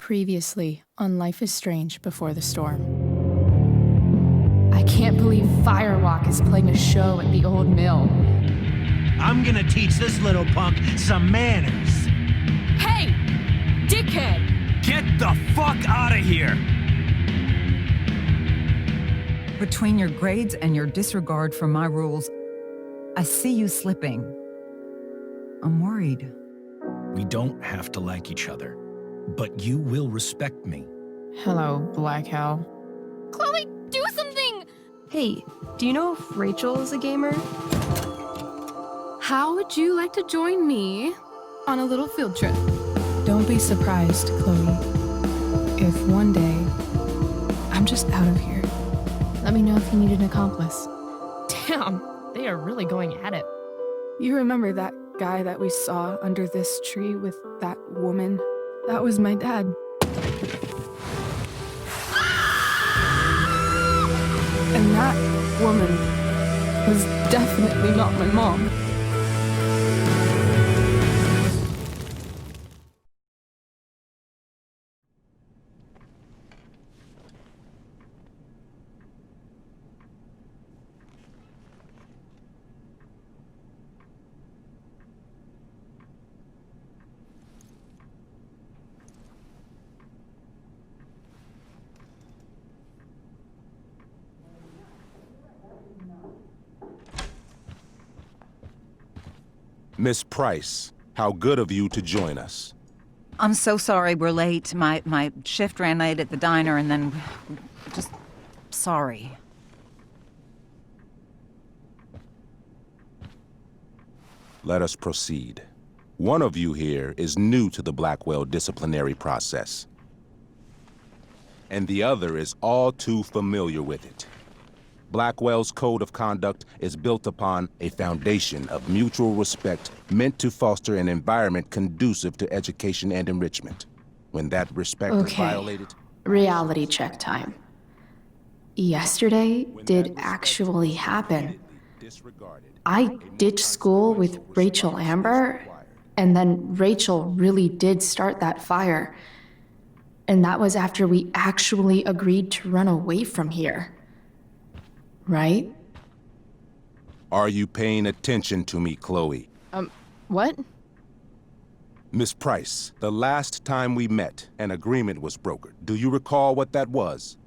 Previously on Life is Strange Before the Storm. I can't believe Firewalk is playing a show at the old mill. I'm gonna teach this little punk some manners. Hey! Dickhead! Get the fuck out of here! Between your grades and your disregard for my rules, I see you slipping. I'm worried. We don't have to like each other, but you will respect me. Hello, Black Hell. Chloe, do something! Hey, do you know if Rachel is a gamer? How would you like to join me on a little field trip? Don't be surprised, Chloe, if one day I'm just out of here. Let me know if you need an accomplice. Damn, they are really going at it. You remember that guy that we saw under this tree with that woman? That was my dad. And that woman was definitely not my mom. Miss Price, how good of you to join us. I'm so sorry we're late. My shift ran late at the diner and then... just... sorry. Let us proceed. One of you here is new to the Blackwell disciplinary process, and the other is all too familiar with it. Blackwell's code of conduct is built upon a foundation of mutual respect meant to foster an environment conducive to education and enrichment. When that respect is violated... Reality check time. Yesterday did actually happen. I ditched school with Rachel Amber, and then Rachel really did start that fire. And that was after we actually agreed to run away from here. Right? Are you paying attention to me, Chloe? What? Miss Price, the last time we met, an agreement was brokered. Do you recall what that was?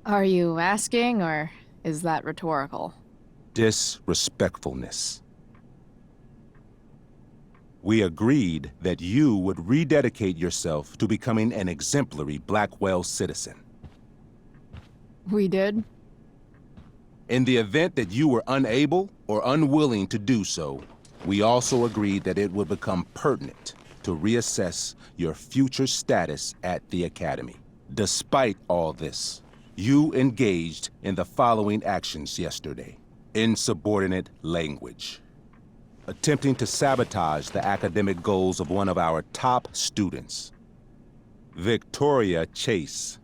Are you asking, or is that rhetorical? Disrespectfulness. We agreed that you would rededicate yourself to becoming an exemplary Blackwell citizen. We did? In the event that you were unable or unwilling to do so, we also agreed that it would become pertinent to reassess your future status at the Academy. Despite all this, you engaged in the following actions yesterday. Insubordinate language. Attempting to sabotage the academic goals of one of our top students, Victoria Chase.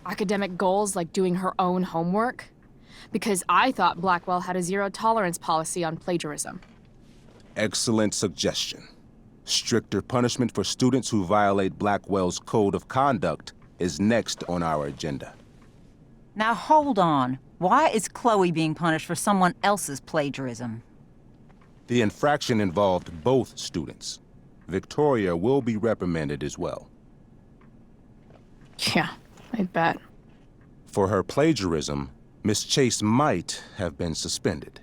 Academic goals like doing her own homework? Because I thought Blackwell had a zero-tolerance policy on plagiarism. Excellent suggestion. Stricter punishment for students who violate Blackwell's code of conduct is next on our agenda. Now hold on. Why is Chloe being punished for someone else's plagiarism? The infraction involved both students. Victoria will be reprimanded as well. Yeah, I bet. For her plagiarism, Miss Chase might have been suspended.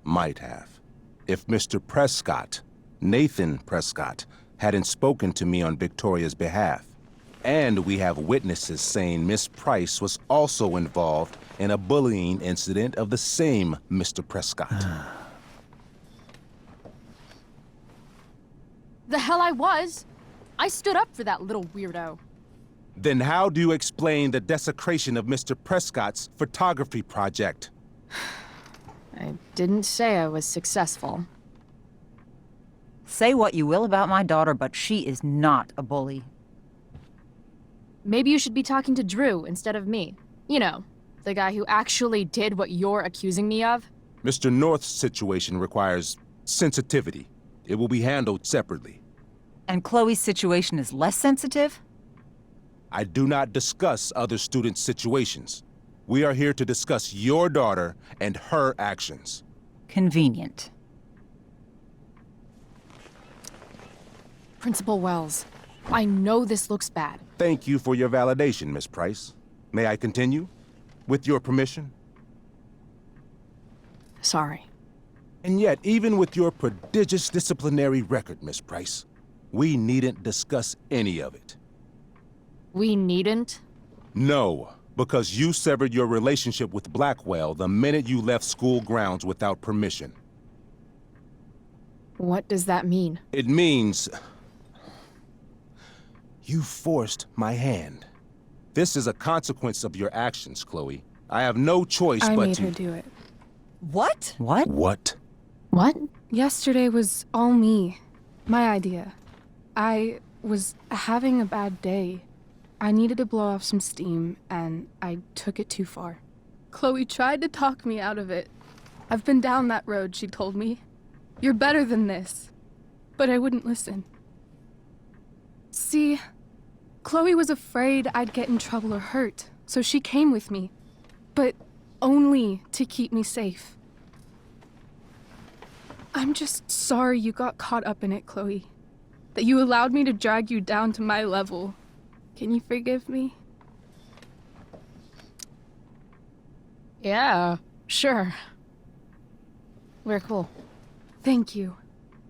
Might have. If Mr. Prescott, Nathan Prescott, hadn't spoken to me on Victoria's behalf. And we have witnesses saying Miss Price was also involved in a bullying incident of the same Mr. Prescott. The hell I was! I stood up for that little weirdo. Then how do you explain the desecration of Mr. Prescott's photography project? I didn't say I was successful. Say what you will about my daughter, but she is not a bully. Maybe you should be talking to Drew instead of me. You know, The guy who actually did what you're accusing me of? Mr. North's situation requires sensitivity. It will be handled separately. And Chloe's situation is less sensitive? I do not discuss other students' situations. We are here to discuss your daughter and her actions. Convenient. Principal Wells, I know this looks bad. Thank you for your validation, Miss Price. May I continue? With your permission? Sorry. And yet, even with your prodigious disciplinary record, Miss Price, we needn't discuss any of it. We needn't? No, because you severed your relationship with Blackwell the minute you left school grounds without permission. What does that mean? It means... you forced my hand. This is a consequence of your actions, Chloe. I have no choice I but made to... her do it. What? What? What? What? Yesterday was all me. My idea. I was having a bad day. I needed to blow off some steam, and I took it too far. Chloe tried to talk me out of it. I've been down that road, she told me. You're better than this. But I wouldn't listen. See, Chloe was afraid I'd get in trouble or hurt, so she came with me. But only to keep me safe. I'm just sorry you got caught up in it, Chloe. That you allowed me to drag you down to my level. Can you forgive me? Yeah, sure. We're cool. Thank you.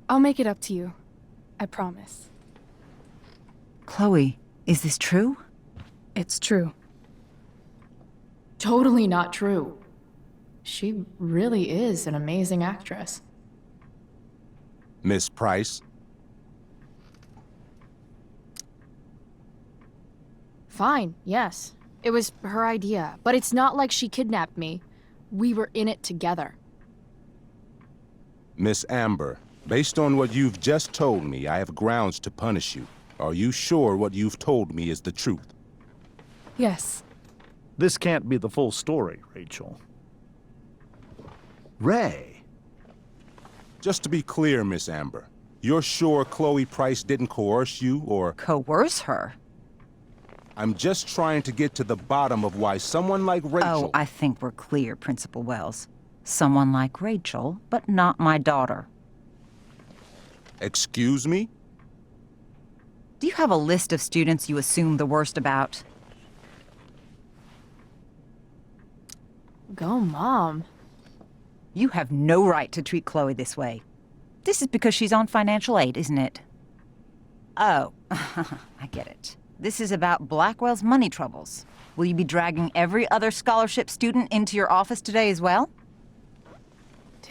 I'll make it up to you. I promise. Chloe, is this true? It's true. Totally not true. She really is an amazing actress. Miss Price? Fine, yes. It was her idea, but it's not like she kidnapped me. We were in it together. Miss Amber, based on what you've just told me, I have grounds to punish you. Are you sure what you've told me is the truth? Yes. This can't be the full story, Rachel. Ray. Just to be clear, Miss Amber, you're sure Chloe Price didn't coerce you, or... Coerce her? I'm just trying to get to the bottom of why someone like Rachel... Oh, I think we're clear, Principal Wells. Someone like Rachel, but not my daughter. Excuse me? Do you have a list of students you assume the worst about? Go, Mom. You have no right to treat Chloe this way. This is because she's on financial aid, isn't it? Oh, I get it. This is about Blackwell's money troubles. Will you be dragging every other scholarship student into your office today as well?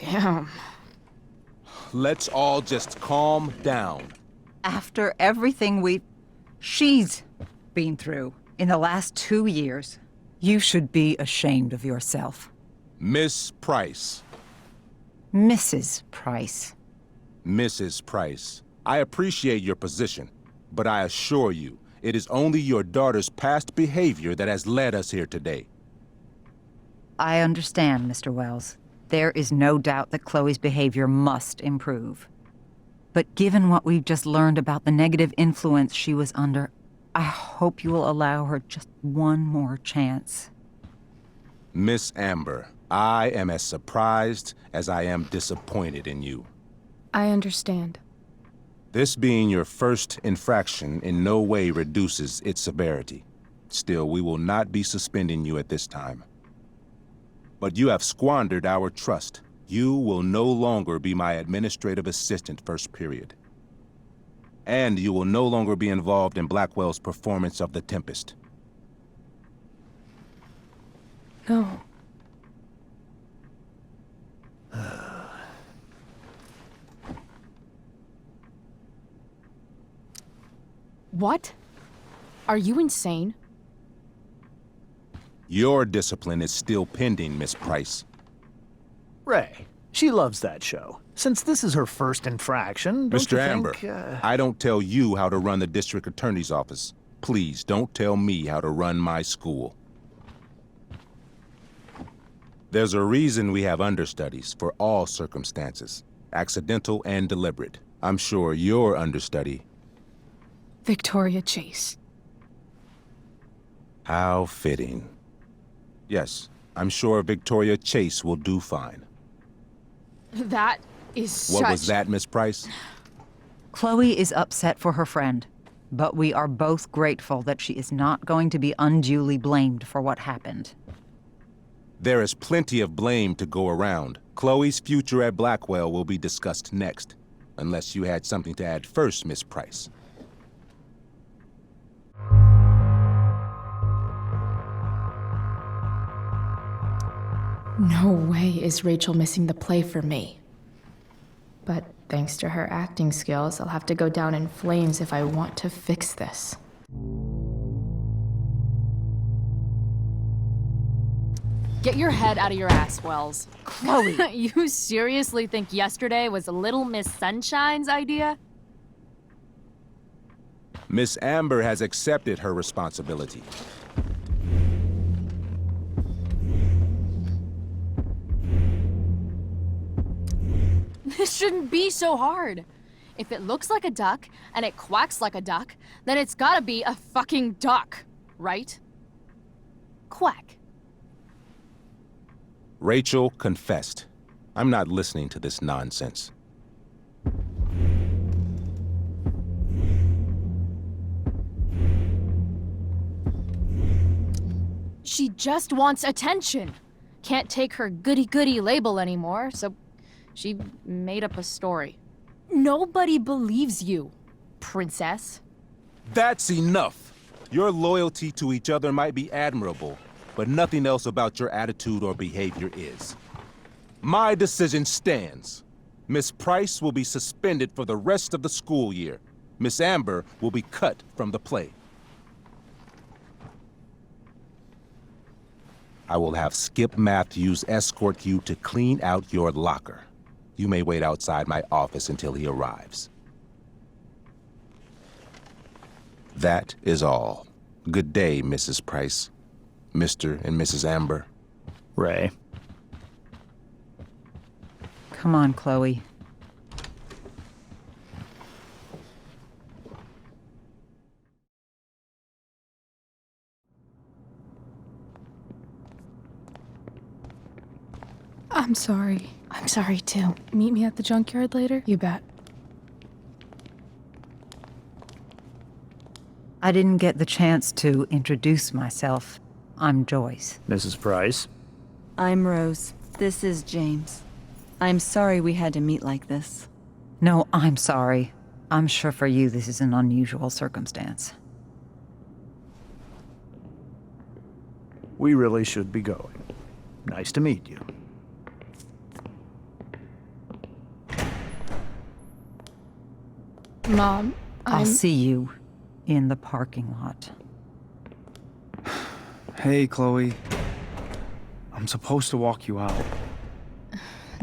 Damn. Let's all just calm down. After everything she's been through in the last 2 years, you should be ashamed of yourself. Miss Price. Mrs. Price. Mrs. Price, I appreciate your position, but I assure you, it is only your daughter's past behavior that has led us here today. I understand, Mr. Wells. There is no doubt that Chloe's behavior must improve. But given what we've just learned about the negative influence she was under, I hope you will allow her just one more chance. Miss Amber, I am as surprised as I am disappointed in you. I understand. This being your first infraction in no way reduces its severity. Still, we will not be suspending you at this time. But you have squandered our trust. You will no longer be my administrative assistant first period. And you will no longer be involved in Blackwell's performance of The Tempest. No. What? Are you insane? Your discipline is still pending, Miss Price. Ray, she loves that show. Since this is her first infraction, don't Mr. you Amber, think, I don't tell you how to run the district attorney's office. Please don't tell me how to run my school. There's a reason we have understudies for all circumstances, accidental and deliberate. I'm sure your understudy. Victoria Chase. How fitting. Yes, I'm sure Victoria Chase will do fine. That is such... What was that, Miss Price? Chloe is upset for her friend, but we are both grateful that she is not going to be unduly blamed for what happened. There is plenty of blame to go around. Chloe's future at Blackwell will be discussed next, unless you had something to add first, Miss Price. No way is Rachel missing the play for me. But thanks to her acting skills, I'll have to go down in flames if I want to fix this. Get your head out of your ass, Wells. Chloe! You seriously think yesterday was Little Miss Sunshine's idea? Miss Amber has accepted her responsibility. This shouldn't be so hard. If it looks like a duck and it quacks like a duck, then it's gotta be a fucking duck, right? Quack. Rachel confessed. I'm not listening to this nonsense. She just wants attention. Can't take her goody-goody label anymore, so she made up a story. Nobody believes you, princess. That's enough. Your loyalty to each other might be admirable, but nothing else about your attitude or behavior is. My decision stands. Miss Price will be suspended for the rest of the school year. Miss Amber will be cut from the play. I will have Skip Matthews escort you to clean out your locker. You may wait outside my office until he arrives. That is all. Good day, Mrs. Price. Mr. and Mrs. Amber. Ray. Come on, Chloe. I'm sorry. I'm sorry too. Meet me at the junkyard later? You bet. I didn't get the chance to introduce myself. I'm Joyce. Mrs. Price. I'm Rose. This is James. I'm sorry we had to meet like this. No, I'm sorry. I'm sure for you this is an unusual circumstance. We really should be going. Nice to meet you. Mom, I'll see you in the parking lot. Hey, Chloe. I'm supposed to walk you out.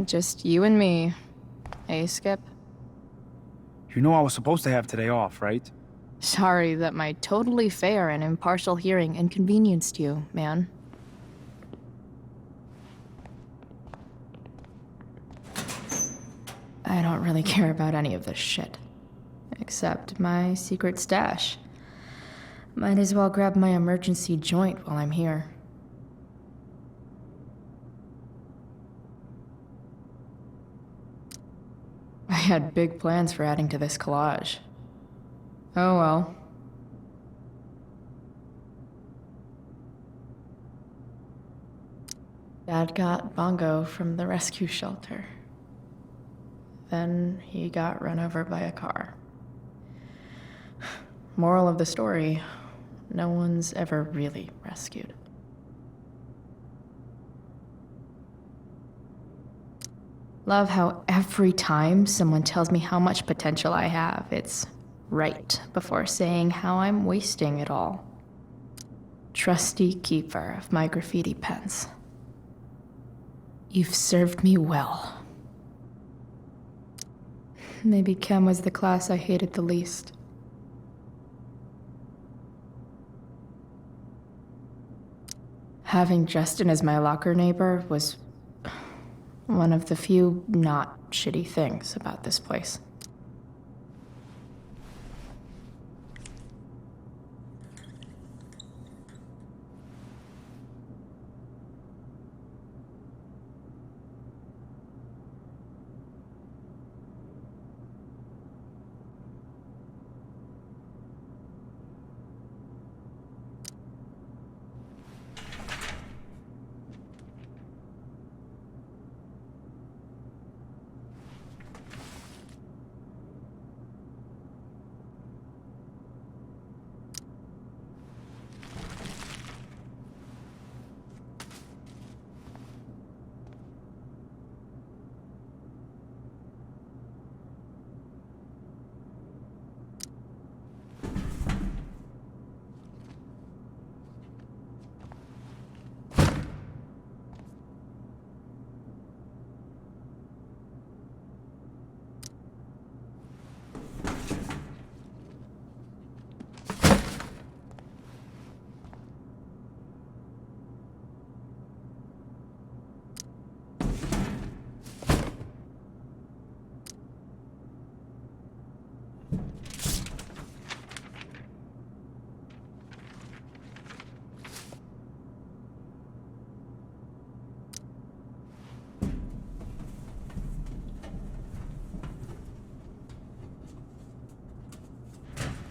Just you and me. Hey, Skip. You know I was supposed to have today off, right? Sorry that my totally fair and impartial hearing inconvenienced you, man. I don't really care about any of this shit. Except my secret stash. Might as well grab my emergency joint while I'm here. I had big plans for adding to this collage. Oh well. Dad got Bongo from the rescue shelter. Then he got run over by a car. Moral of the story, no one's ever really rescued. Love how every time someone tells me how much potential I have, it's right before saying how I'm wasting it all. Trusty keeper of my graffiti pens. You've served me well. Maybe chem was the class I hated the least. Having Justin as my locker neighbor was one of the few not shitty things about this place.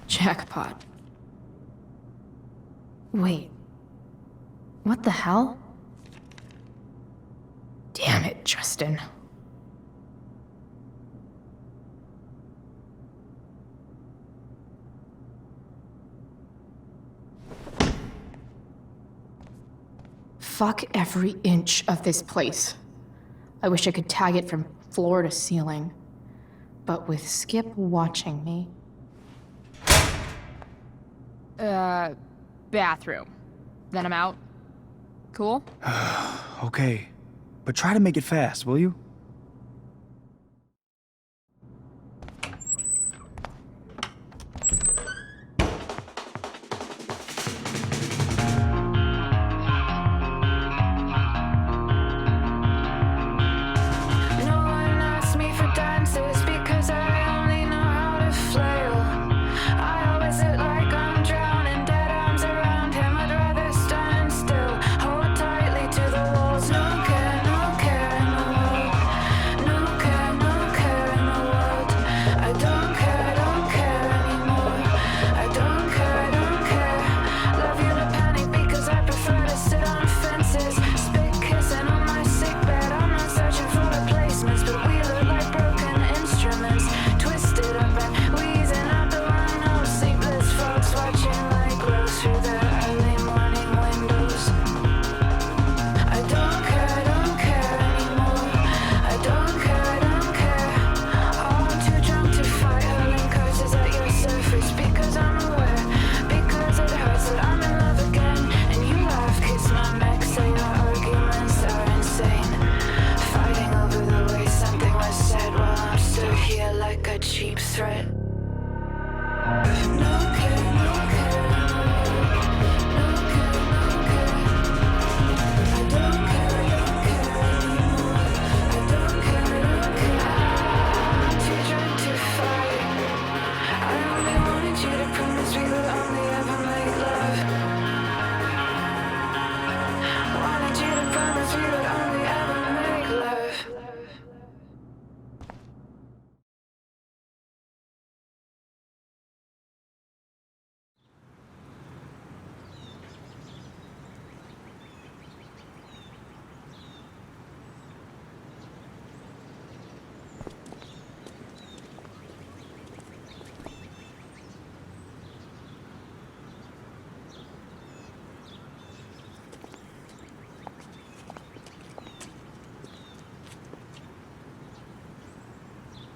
Jackpot. Wait. What the hell? Damn it, Justin. Fuck every inch of this place. I wish I could tag it from floor to ceiling. But with Skip watching me... Bathroom. Then I'm out. Cool? Okay, but try to make it fast, will you?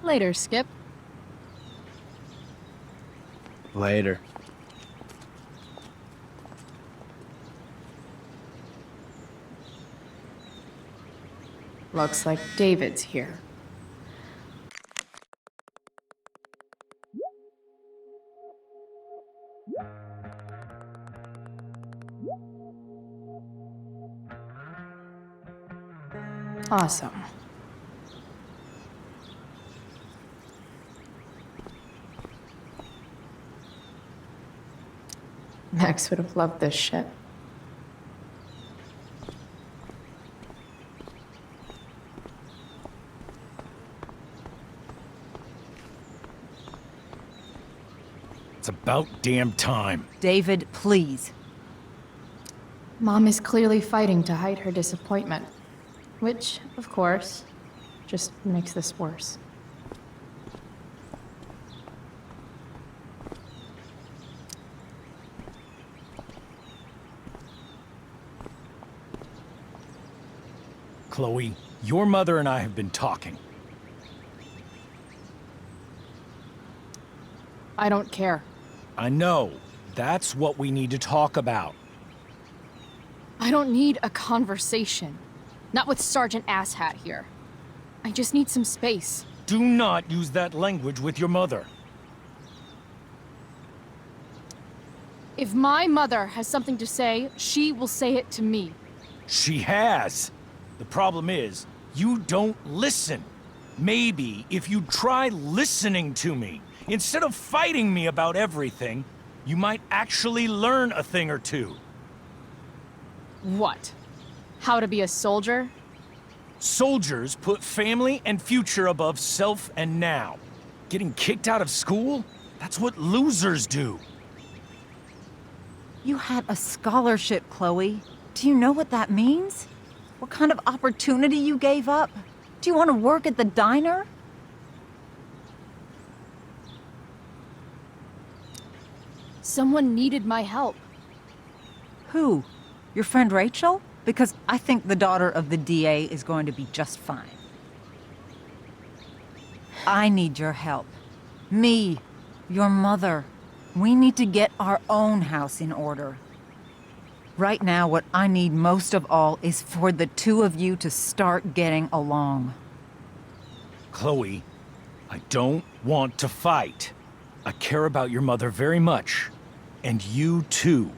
Later, Skip. Later. Looks like David's here. Awesome. Max would have loved this shit. It's about damn time. David, please. Mom is clearly fighting to hide her disappointment. Which, of course, just makes this worse. Chloe, your mother and I have been talking. I don't care. I know. That's what we need to talk about. I don't need a conversation. Not with Sergeant Asshat here. I just need some space. Do not use that language with your mother. If my mother has something to say, she will say it to me. She has. The problem is, you don't listen. Maybe if you try listening to me, instead of fighting me about everything, you might actually learn a thing or two. What? How to be a soldier? Soldiers put family and future above self and now. Getting kicked out of school? That's what losers do. You had a scholarship, Chloe. Do you know what that means? What kind of opportunity you gave up? Do you want to work at the diner? Someone needed my help. Who? Your friend Rachel? Because I think the daughter of the DA is going to be just fine. I need your help. Me, your mother. We need to get our own house in order. Right now, what I need most of all is for the two of you to start getting along. Chloe, I don't want to fight. I care about your mother very much. And you too.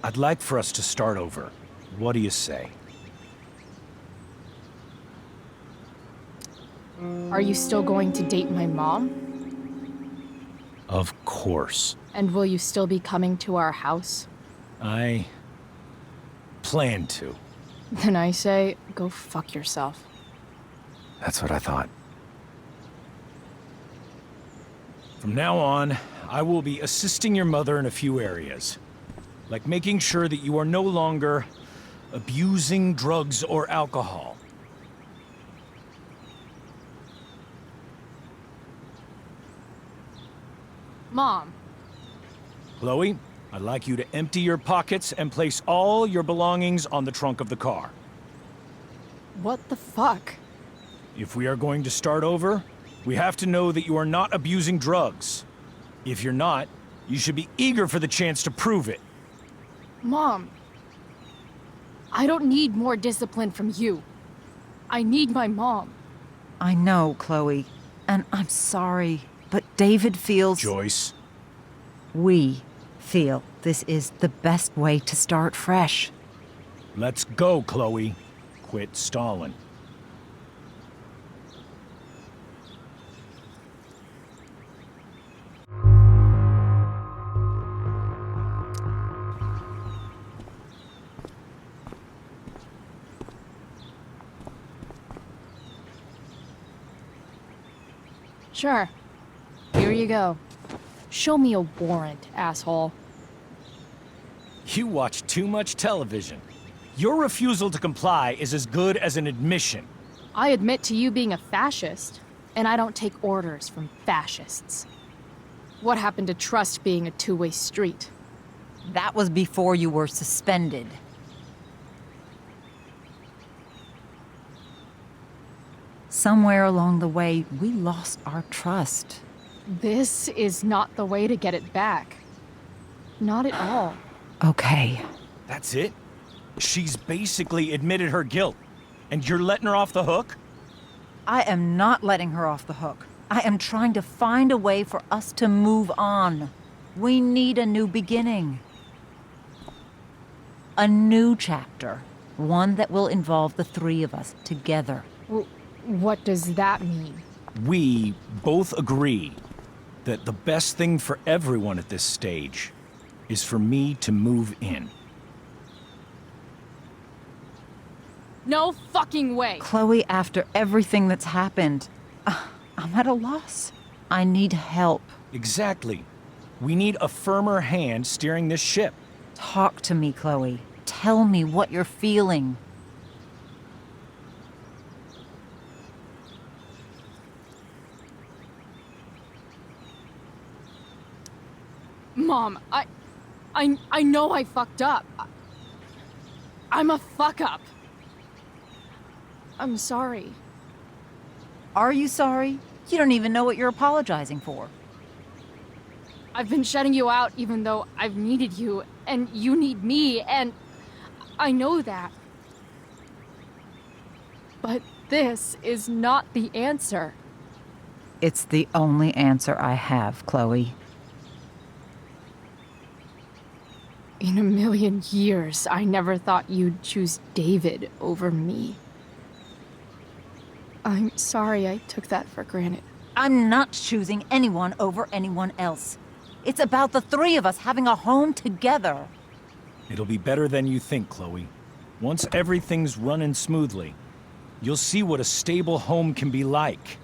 I'd like for us to start over. What do you say? Are you still going to date my mom? Of course. And will you still be coming to our house? I plan to. Then I say, go fuck yourself. That's what I thought. From now on, I will be assisting your mother in a few areas. Like making sure that you are no longer abusing drugs or alcohol. Mom. Chloe, I'd like you to empty your pockets and place all your belongings on the trunk of the car. What the fuck? If we are going to start over, we have to know that you are not abusing drugs. If you're not, you should be eager for the chance to prove it. Mom. I don't need more discipline from you. I need my mom. I know, Chloe, and I'm sorry, but David feels... Joyce. We feel this is the best way to start fresh. Let's go, Chloe. Quit stalling. Sure. Here you go. Show me a warrant, asshole. You watch too much television. Your refusal to comply is as good as an admission. I admit to you being a fascist, and I don't take orders from fascists. What happened to trust being a two-way street? That was before you were suspended. Somewhere along the way, we lost our trust. This is not the way to get it back. Not at all. Okay. That's it? She's basically admitted her guilt, and you're letting her off the hook? I am not letting her off the hook. I am trying to find a way for us to move on. We need a new beginning. A new chapter, One that will involve the three of us together. What does that mean? We both agree that the best thing for everyone at this stage is for me to move in. No fucking way! Chloe, after everything that's happened, I'm at a loss. I need help. Exactly. We need a firmer hand steering this ship. Talk to me, Chloe. Tell me what you're feeling. Mom, I know I fucked up. I'm a fuck up. I'm sorry. Are you sorry? You don't even know what you're apologizing for. I've been shutting you out even though I've needed you, and you need me, and I know that. But this is not the answer. It's the only answer I have, Chloe. In a million years, I never thought you'd choose David over me. I'm sorry I took that for granted. I'm not choosing anyone over anyone else. It's about the three of us having a home together. It'll be better than you think, Chloe. Once everything's running smoothly, you'll see what a stable home can be like.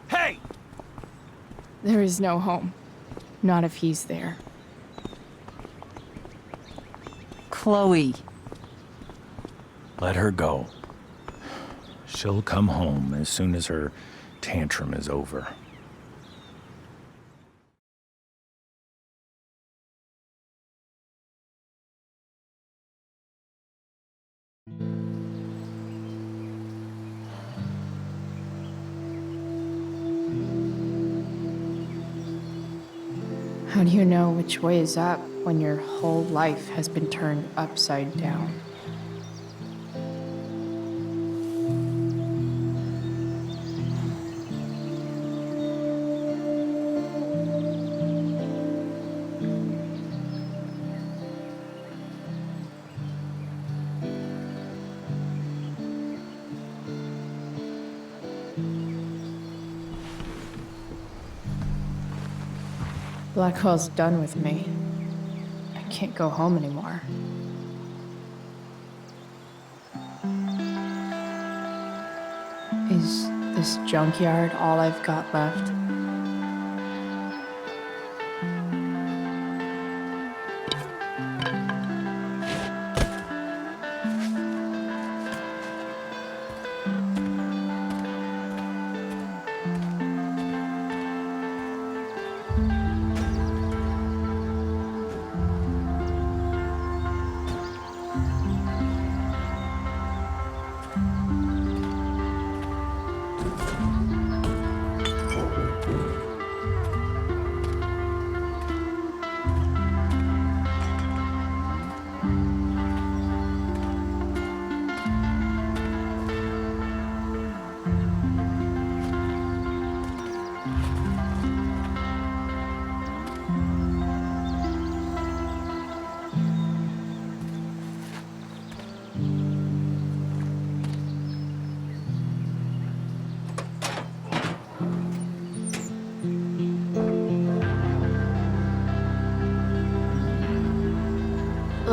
Hey! There is no home. Not if he's there. Chloe. Let her go. She'll come home as soon as her tantrum is over. How do you know which way is up when your whole life has been turned upside down? Blackwell's done with me. I can't go home anymore. Is this junkyard all I've got left?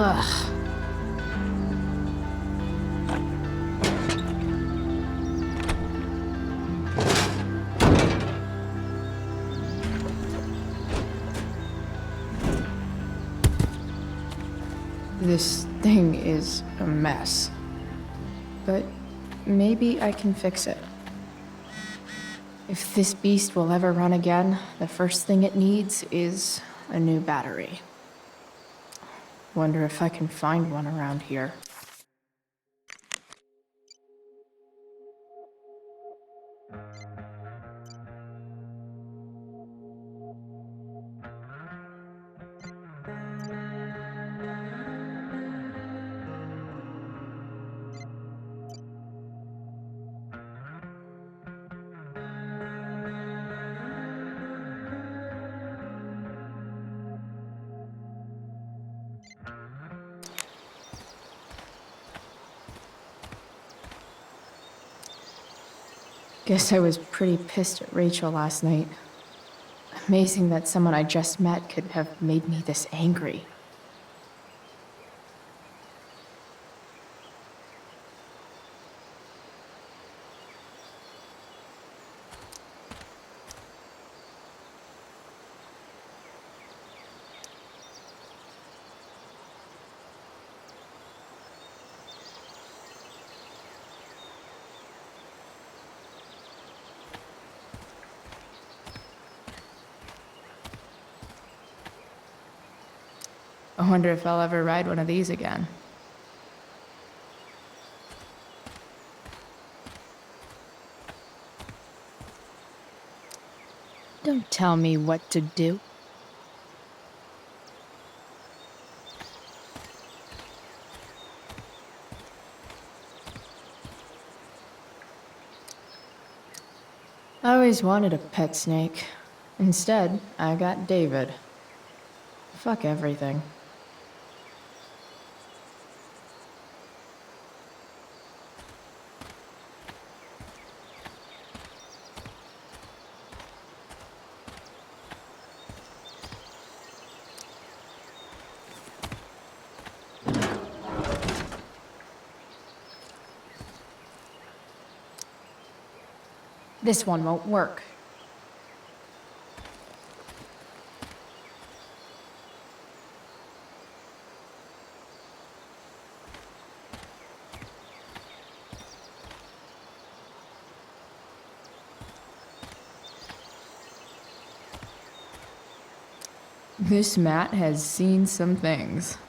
Ugh. This thing is a mess. But maybe I can fix it. If this beast will ever run again, the first thing it needs is a new battery. Wonder if I can find one around here. Guess I was pretty pissed at Rachel last night. Amazing that someone I just met could have made me this angry. I wonder if I'll ever ride one of these again. Don't tell me what to do. I always wanted a pet snake. Instead, I got David. Fuck everything. This one won't work. This mat has seen some things.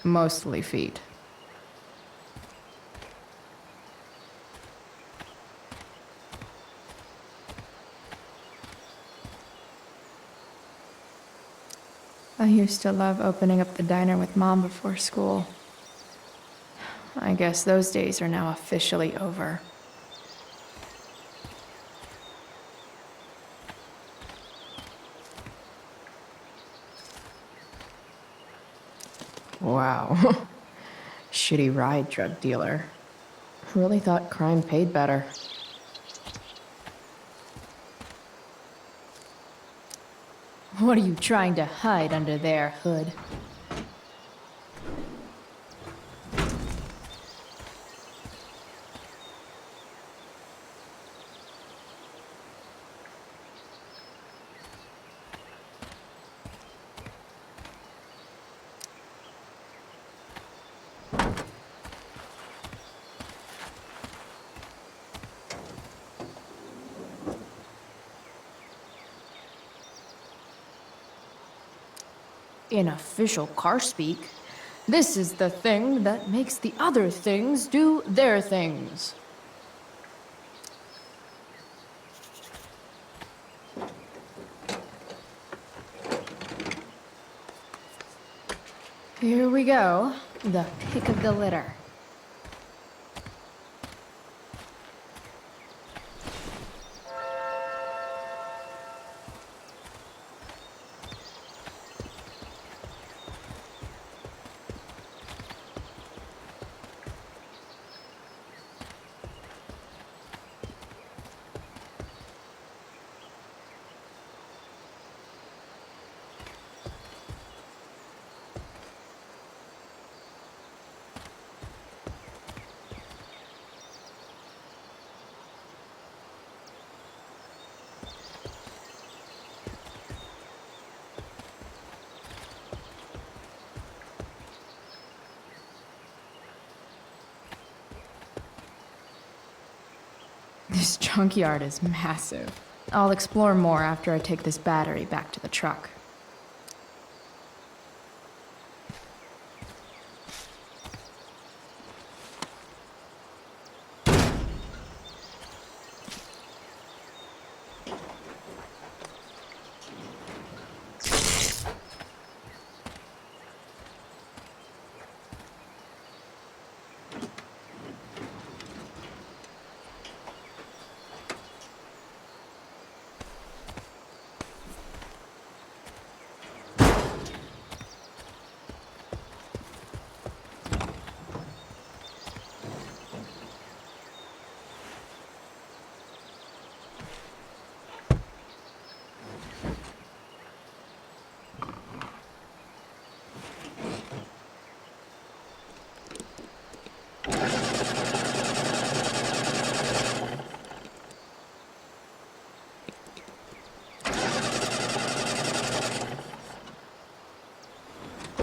Mostly feet. I used to love opening up the diner with Mom before school. I guess those days are now officially over. Wow. Shitty ride, drug dealer. Really thought crime paid better. What are you trying to hide under there, Hood? In official car speak, this is the thing that makes the other things do their things. Here we go, the pick of the litter. This junkyard is massive. I'll explore more after I take this battery back to the truck.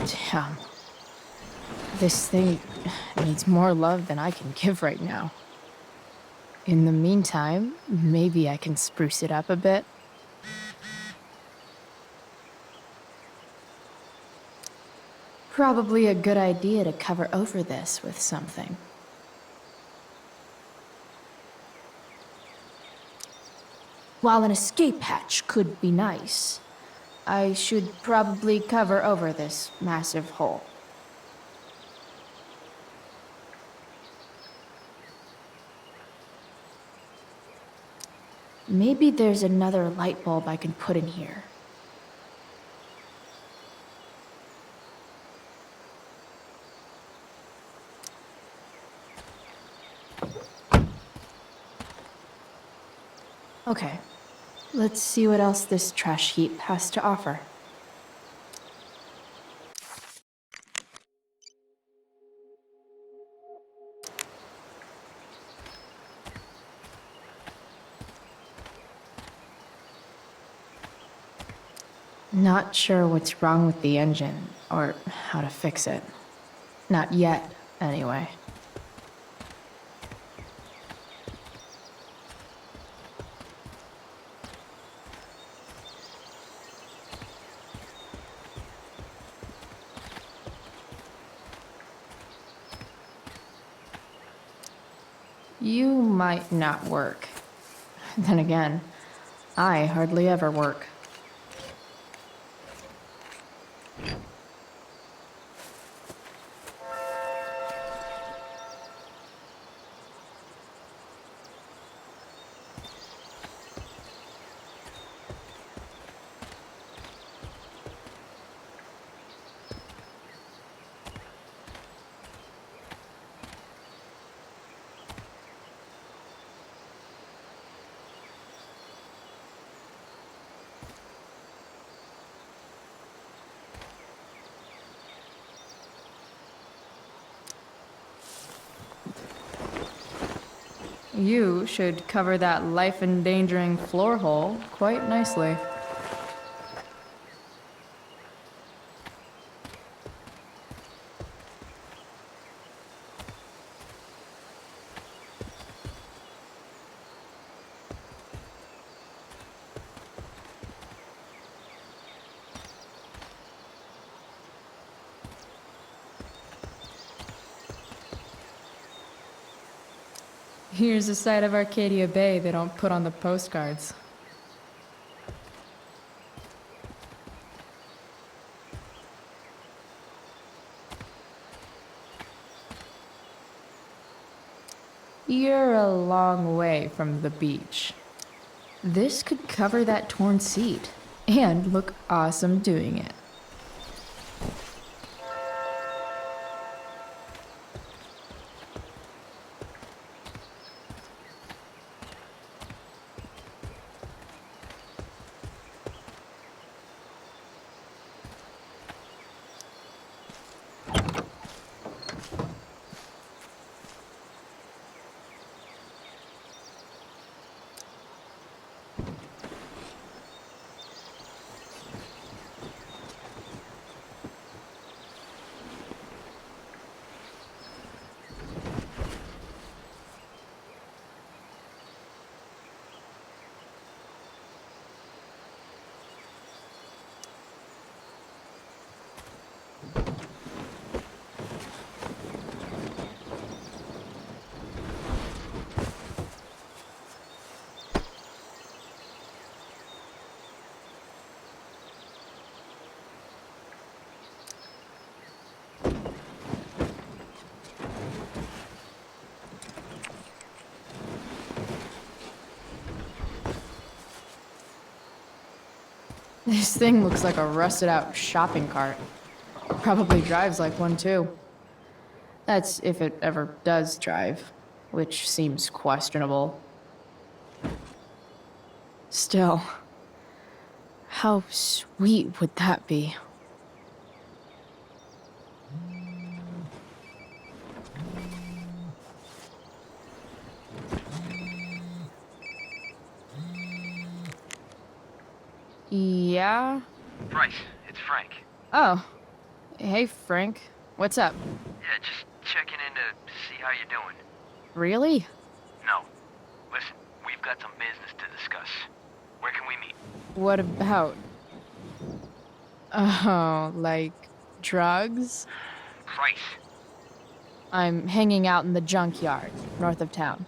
Damn. This thing needs more love than I can give right now. In the meantime, maybe I can spruce it up a bit. Probably a good idea to cover over this with something. While an escape hatch could be nice, I should probably cover over this massive hole. Maybe there's another light bulb I can put in here. Okay, let's see what else this trash heap has to offer. Not sure what's wrong with the engine, or how to fix it. Not yet, anyway. You might not work. Then again, I hardly ever work. You should cover that life-endangering floor hole quite nicely. Here's a side of Arcadia Bay they don't put on the postcards. You're a long way from the beach. This could cover that torn seat, and look awesome doing it. This thing looks like a rusted out shopping cart. Probably drives like one too. That's if it ever does drive, which seems questionable. Still, how sweet would that be? Yeah? Bryce, it's Frank. Oh, Hey, Frank. What's up? Yeah, just checking in to see how you're doing. Really? No. Listen, we've got some business to discuss. Where can we meet? What about? Oh, like drugs? Price. I'm hanging out in the junkyard, north of town.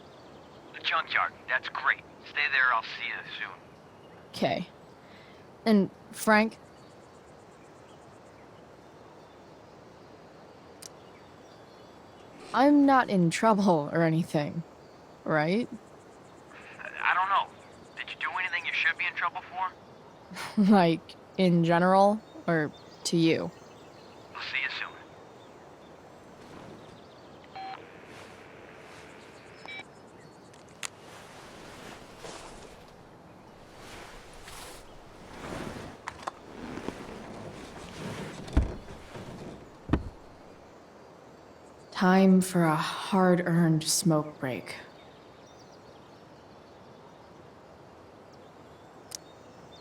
The junkyard. That's great. Stay there, I'll see you soon. Okay. And, Frank? I'm not in trouble or anything, right? I don't know. Did you do anything you should be in trouble for? Like, in general, or to you? I'll see you soon. Time for a hard-earned smoke break.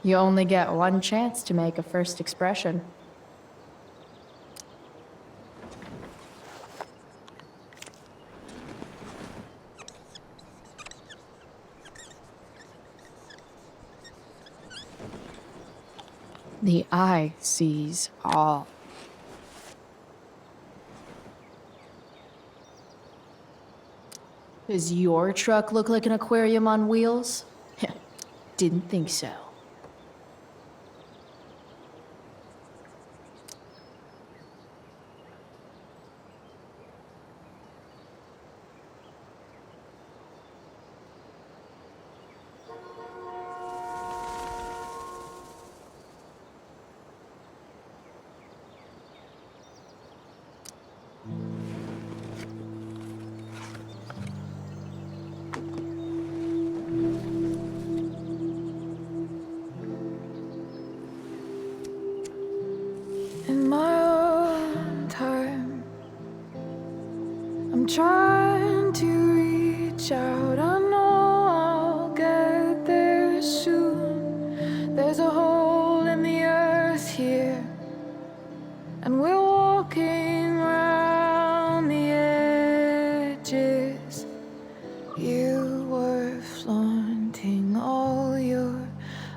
You only get one chance to make a first expression. The eye sees all. Does your truck look like an aquarium on wheels? Didn't think so. In my own time, I'm trying to reach out. I know I'll get there soon. There's a hole in the earth here, and we're walking around the edges. You were flaunting all your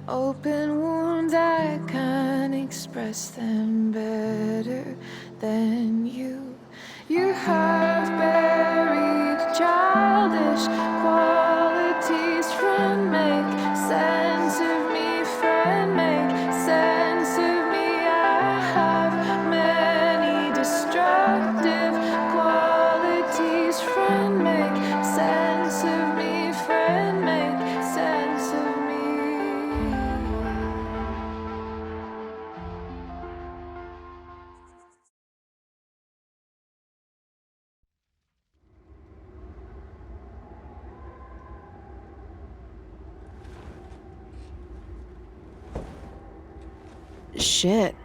open wounds. I can't express them better than you. You have buried childish qualities. Friend, make sense of me. Friend, make sense of me. I have many destructive qualities. Friend, make sense of me. Friend, make sense of me. Shit.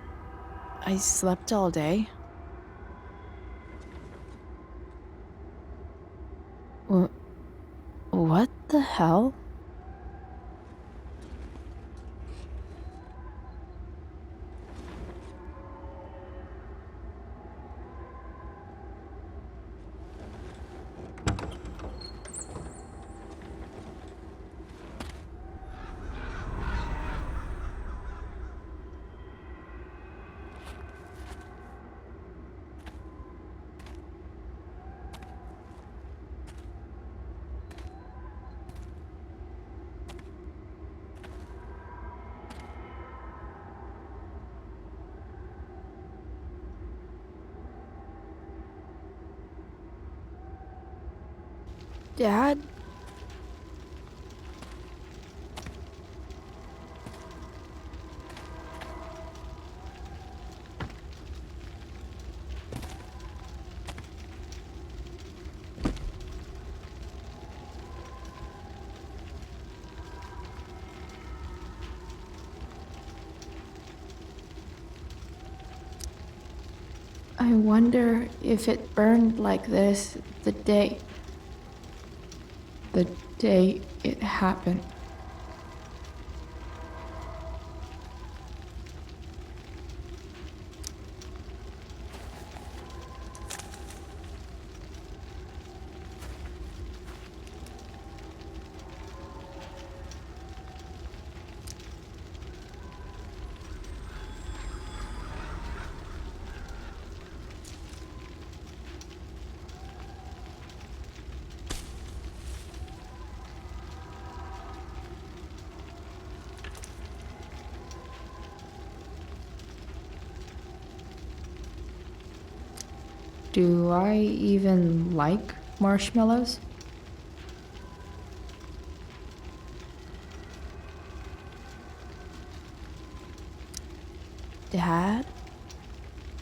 I slept all day. What the hell? Dad? I wonder if it burned like this the day it happened. Do I even like marshmallows? Dad?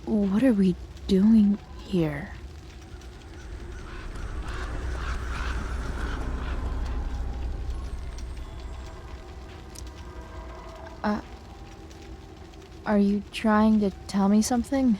What are we doing here? Are you trying to tell me something?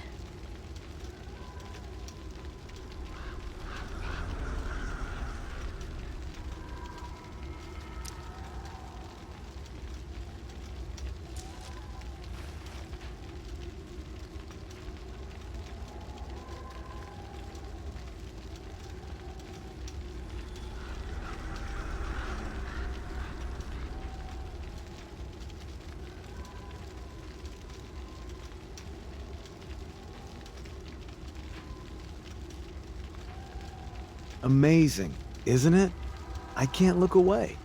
Amazing, isn't it? I can't look away.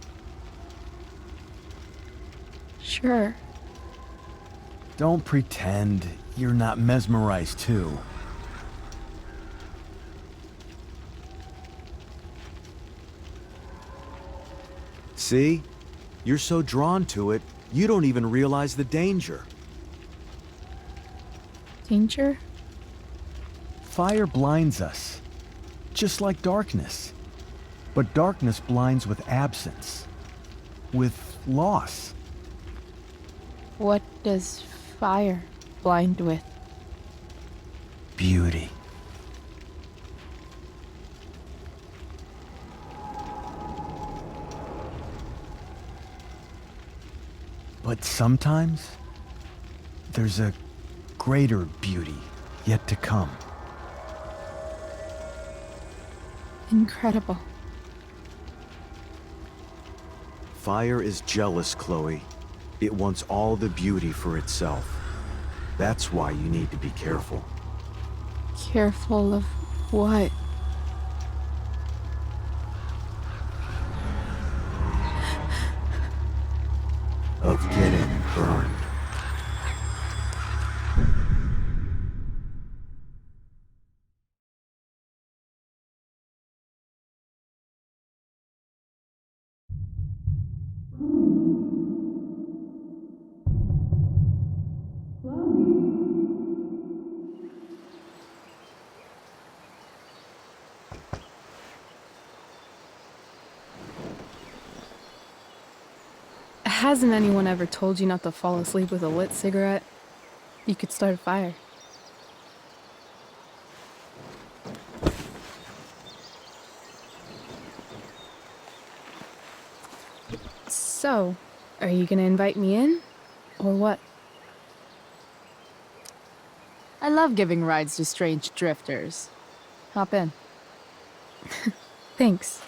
Sure. Don't pretend you're not mesmerized too. See? You're so drawn to it, you don't even realize the danger. Danger? Fire blinds us, just like darkness. But darkness blinds with absence, with loss. What does fire blind with? Beauty. But sometimes, there's a greater beauty yet to come. Incredible. Fire is jealous, Chloe. It wants all the beauty for itself. That's why you need to be careful. Careful of what? Of getting burned. Hasn't anyone ever told you not to fall asleep with a lit cigarette? You could start a fire. So, are you gonna invite me in? Or what? I love giving rides to strange drifters. Hop in. Thanks.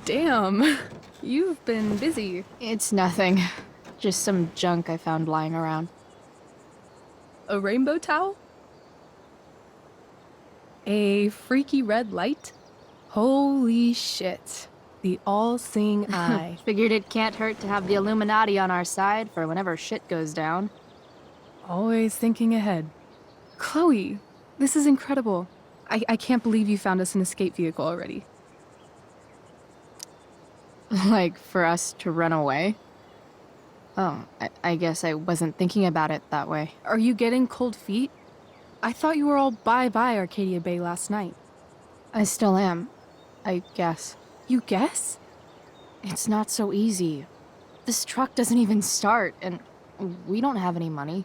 Damn, you've been busy. It's nothing. Just some junk I found lying around. A rainbow towel? A freaky red light? Holy shit. The all-seeing eye. Figured it can't hurt to have the Illuminati on our side for whenever shit goes down. Always thinking ahead. Chloe, this is incredible. I can't believe you found us an escape vehicle already. Like, for us to run away? Oh, I guess I wasn't thinking about it that way. Are you getting cold feet? I thought you were all bye-bye Arcadia Bay last night. I still am, I guess. You guess? It's not so easy. This truck doesn't even start, and we don't have any money.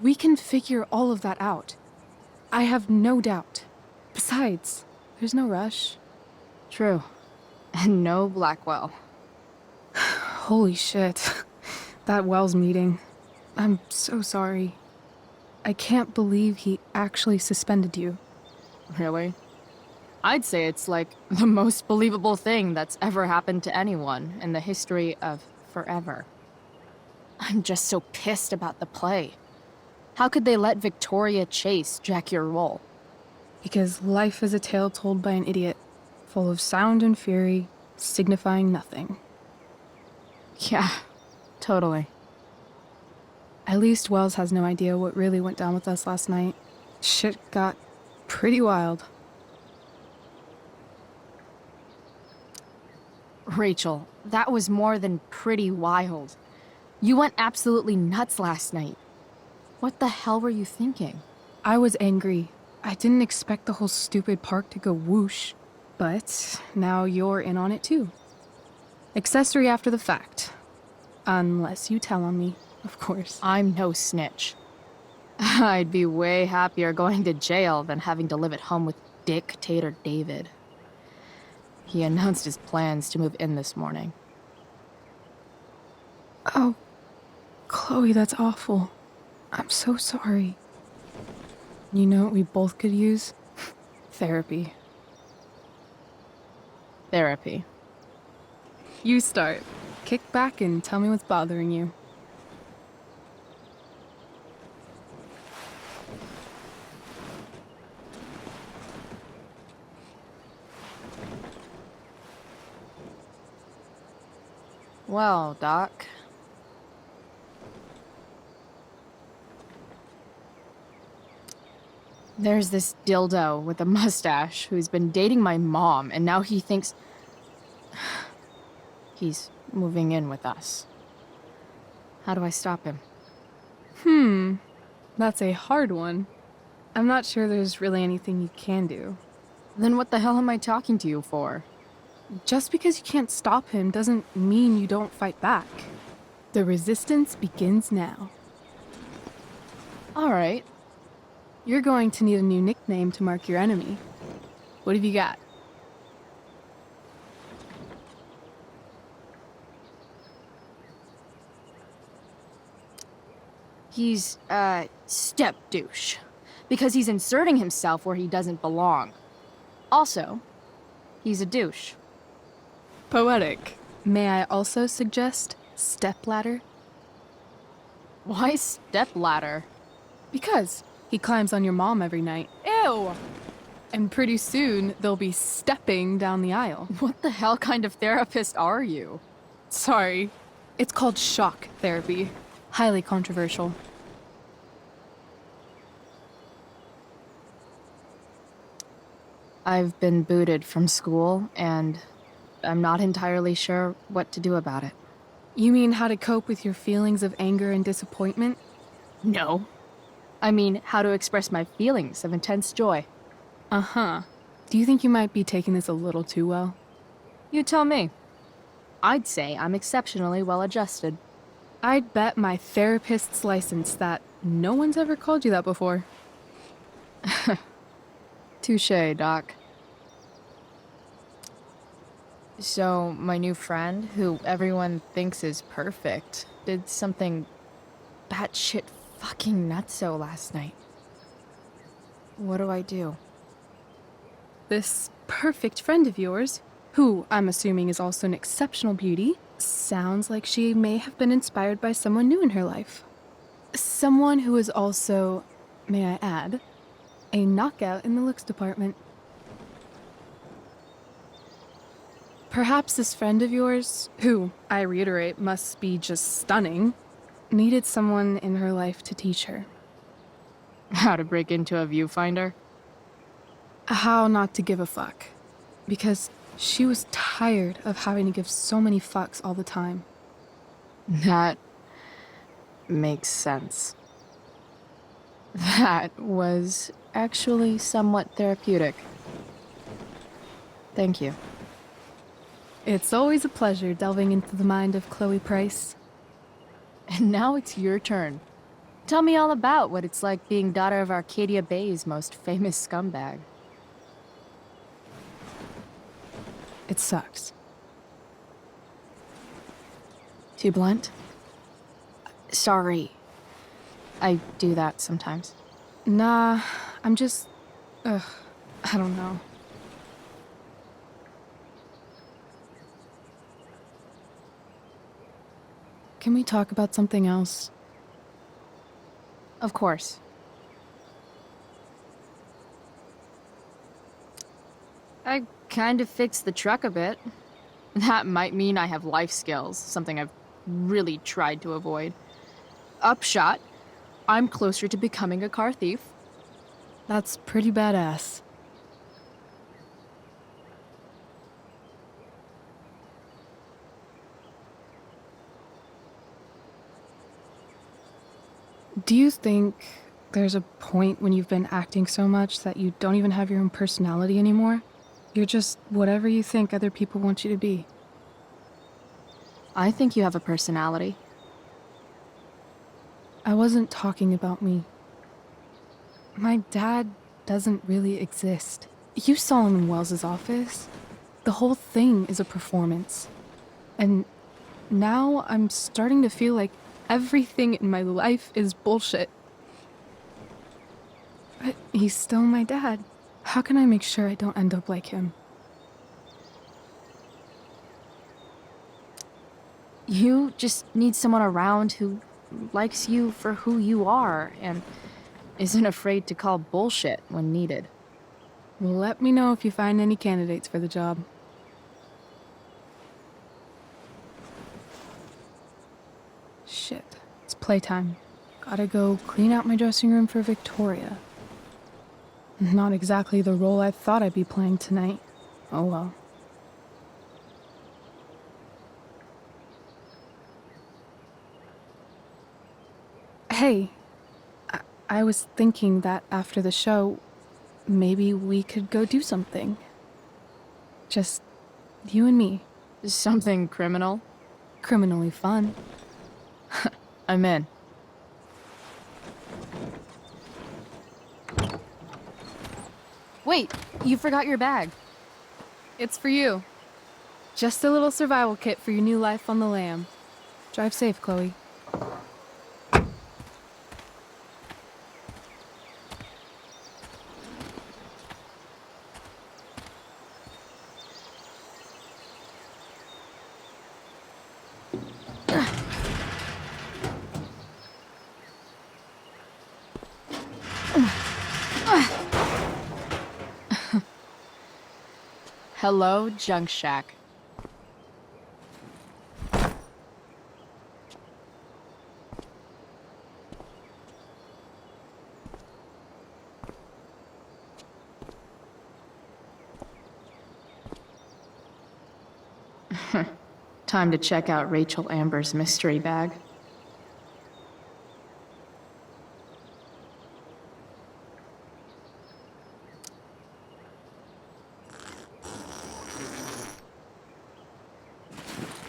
We can figure all of that out. I have no doubt. Besides, there's no rush. True. And no Blackwell. Holy shit. That Wells meeting. I'm so sorry. I can't believe he actually suspended you. Really? I'd say it's like the most believable thing that's ever happened to anyone in the history of forever. I'm just so pissed about the play. How could they let Victoria Chase jack your role? Because life is a tale told by an idiot, full of sound and fury, signifying nothing. Yeah, totally. At least Wells has no idea what really went down with us last night. Shit got pretty wild. Rachel, that was more than pretty wild. You went absolutely nuts last night. What the hell were you thinking? I was angry. I didn't expect the whole stupid park to go whoosh. But now you're in on it too. Accessory after the fact. Unless you tell on me, of course. I'm no snitch. I'd be way happier going to jail than having to live at home with Dictator David. He announced his plans to move in this morning. Oh, Chloe, that's awful. I'm so sorry. You know what we both could use? Therapy. Therapy. You start. Kick back and tell me what's bothering you. Well, Doc. There's this dildo with a mustache who's been dating my mom, and now he thinks he's moving in with us. How do I stop him? That's a hard one. I'm not sure there's really anything you can do. Then what the hell am I talking to you for? Just because you can't stop him doesn't mean you don't fight back. The resistance begins now. All right. You're going to need a new nickname to mark your enemy. What have you got? He's, step douche. Because he's inserting himself where he doesn't belong. Also, he's a douche. Poetic. May I also suggest stepladder? Why stepladder? Because he climbs on your mom every night. Ew! And pretty soon, they'll be stepping down the aisle. What the hell kind of therapist are you? Sorry. It's called shock therapy. Highly controversial. I've been booted from school, and I'm not entirely sure what to do about it. You mean how to cope with your feelings of anger and disappointment? No. I mean, how to express my feelings of intense joy. Uh-huh. Do you think you might be taking this a little too well? You tell me. I'd say I'm exceptionally well adjusted. I'd bet my therapist's license that no one's ever called you that before. Touché, Doc. So, my new friend, who everyone thinks is perfect, did something batshit fucking nutso last night. What do I do? This perfect friend of yours, who I'm assuming is also an exceptional beauty, sounds like she may have been inspired by someone new in her life. Someone who is also, may I add, a knockout in the looks department. Perhaps this friend of yours, who, I reiterate, must be just stunning, needed someone in her life to teach her. How to break into a viewfinder? How not to give a fuck. Because she was tired of having to give so many fucks all the time. That makes sense. That was actually somewhat therapeutic. Thank you. It's always a pleasure delving into the mind of Chloe Price. And now it's your turn. Tell me all about what it's like being daughter of Arcadia Bay's most famous scumbag. It sucks. Too blunt? Sorry. I do that sometimes. Nah, I'm just... I don't know. Can we talk about something else? Of course. I kind of fixed the truck a bit. That might mean I have life skills, something I've really tried to avoid. Upshot, I'm closer to becoming a car thief. That's pretty badass. Do you think there's a point when you've been acting so much that you don't even have your own personality anymore? You're just whatever you think other people want you to be. I think you have a personality. I wasn't talking about me. My dad doesn't really exist. You saw him in Wells's office. The whole thing is a performance. And now I'm starting to feel like everything in my life is bullshit. But he's still my dad. How can I make sure I don't end up like him? You just need someone around who likes you for who you are and isn't afraid to call bullshit when needed. Well, let me know if you find any candidates for the job. Shit, it's playtime. Gotta go clean out my dressing room for Victoria. Not exactly the role I thought I'd be playing tonight. Oh well. Hey, I was thinking that after the show, maybe we could go do something. Just you and me. Something criminal? Criminally fun. I'm in. Wait, you forgot your bag. It's for you. Just a little survival kit for your new life on the lam. Drive safe, Chloe. Hello, Junk Shack. Time to check out Rachel Amber's mystery bag.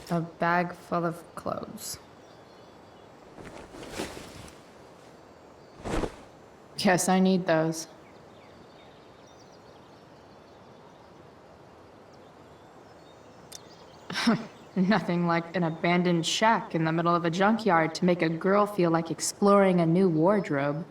A bag full of clothes. Yes, I need those. Nothing like an abandoned shack in the middle of a junkyard to make a girl feel like exploring a new wardrobe.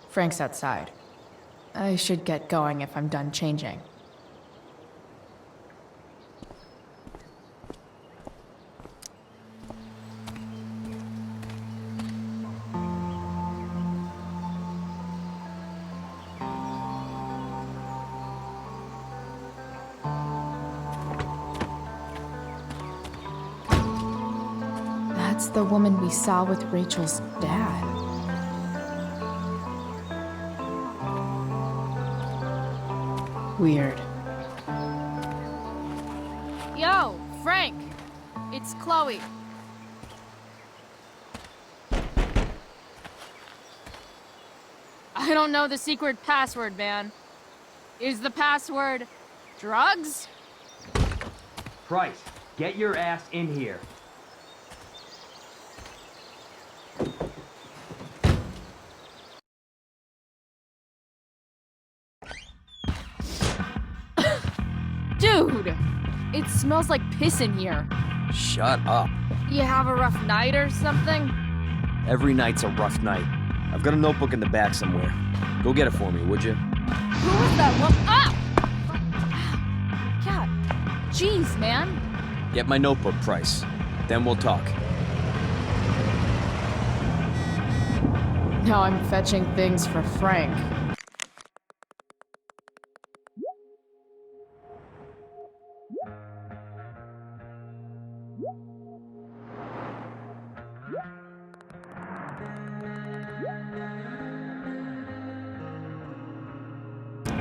Frank's outside. I should get going if I'm done changing. That's the woman we saw with Rachel's dad. Weird. Yo, Frank! It's Chloe. I don't know the secret password, man. Is the password drugs? Price, get your ass in here. Dude! It smells like piss in here. Shut up. You have a rough night or something? Every night's a rough night. I've got a notebook in the back somewhere. Go get it for me, would you? Who is that one? Ah! God. Jeez, man. Get my notebook, Price. Then we'll talk. Now I'm fetching things for Frank.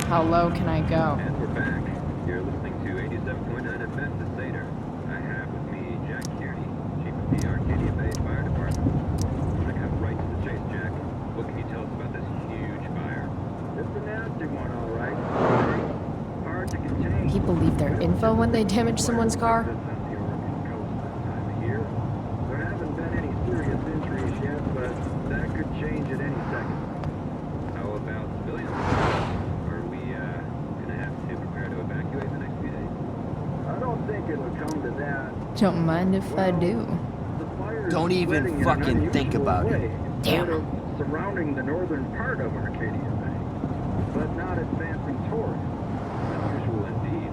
How low can I go? And we're back. You're listening to 87.9 FM, The Seder. I have with me Jack Kearney, Chief of the Arcadia Bay Fire Department. I'm gonna cut right to the chase, Jack. What can you tell us about this huge fire? It's a nasty one, all right. Hard to contain. People leave their info when they damage someone's car? There haven't been any serious injuries yet, but that could change at any second. How about civilians? Are we gonna have to prepare to evacuate the next few days? I don't think it'll come to that. Don't mind if I do. Don't even fucking think about it. Damn. Sort of surrounding the northern part of Arcadia Bay, but not advancing toward it. Unusual indeed.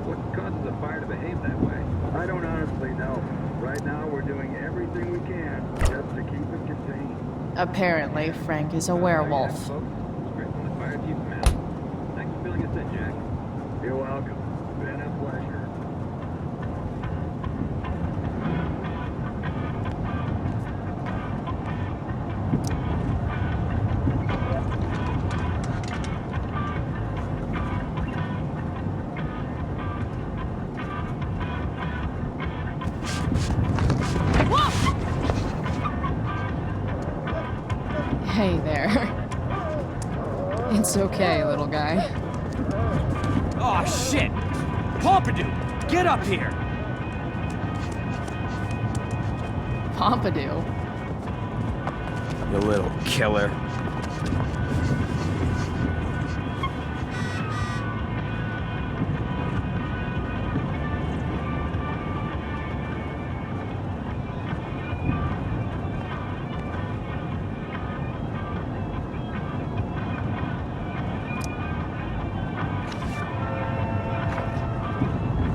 What causes a fire to behave that way? I don't honestly know. Right now, we're doing everything we can just to keep it contained. Apparently, Frank is a werewolf. Straight from the fire chief's mouth. Thanks for filling us in, Jack. You're welcome. Been a pleasure. Hey there. It's okay, little guy. Oh shit! Pompidou, get up here! Pompidou? You little killer.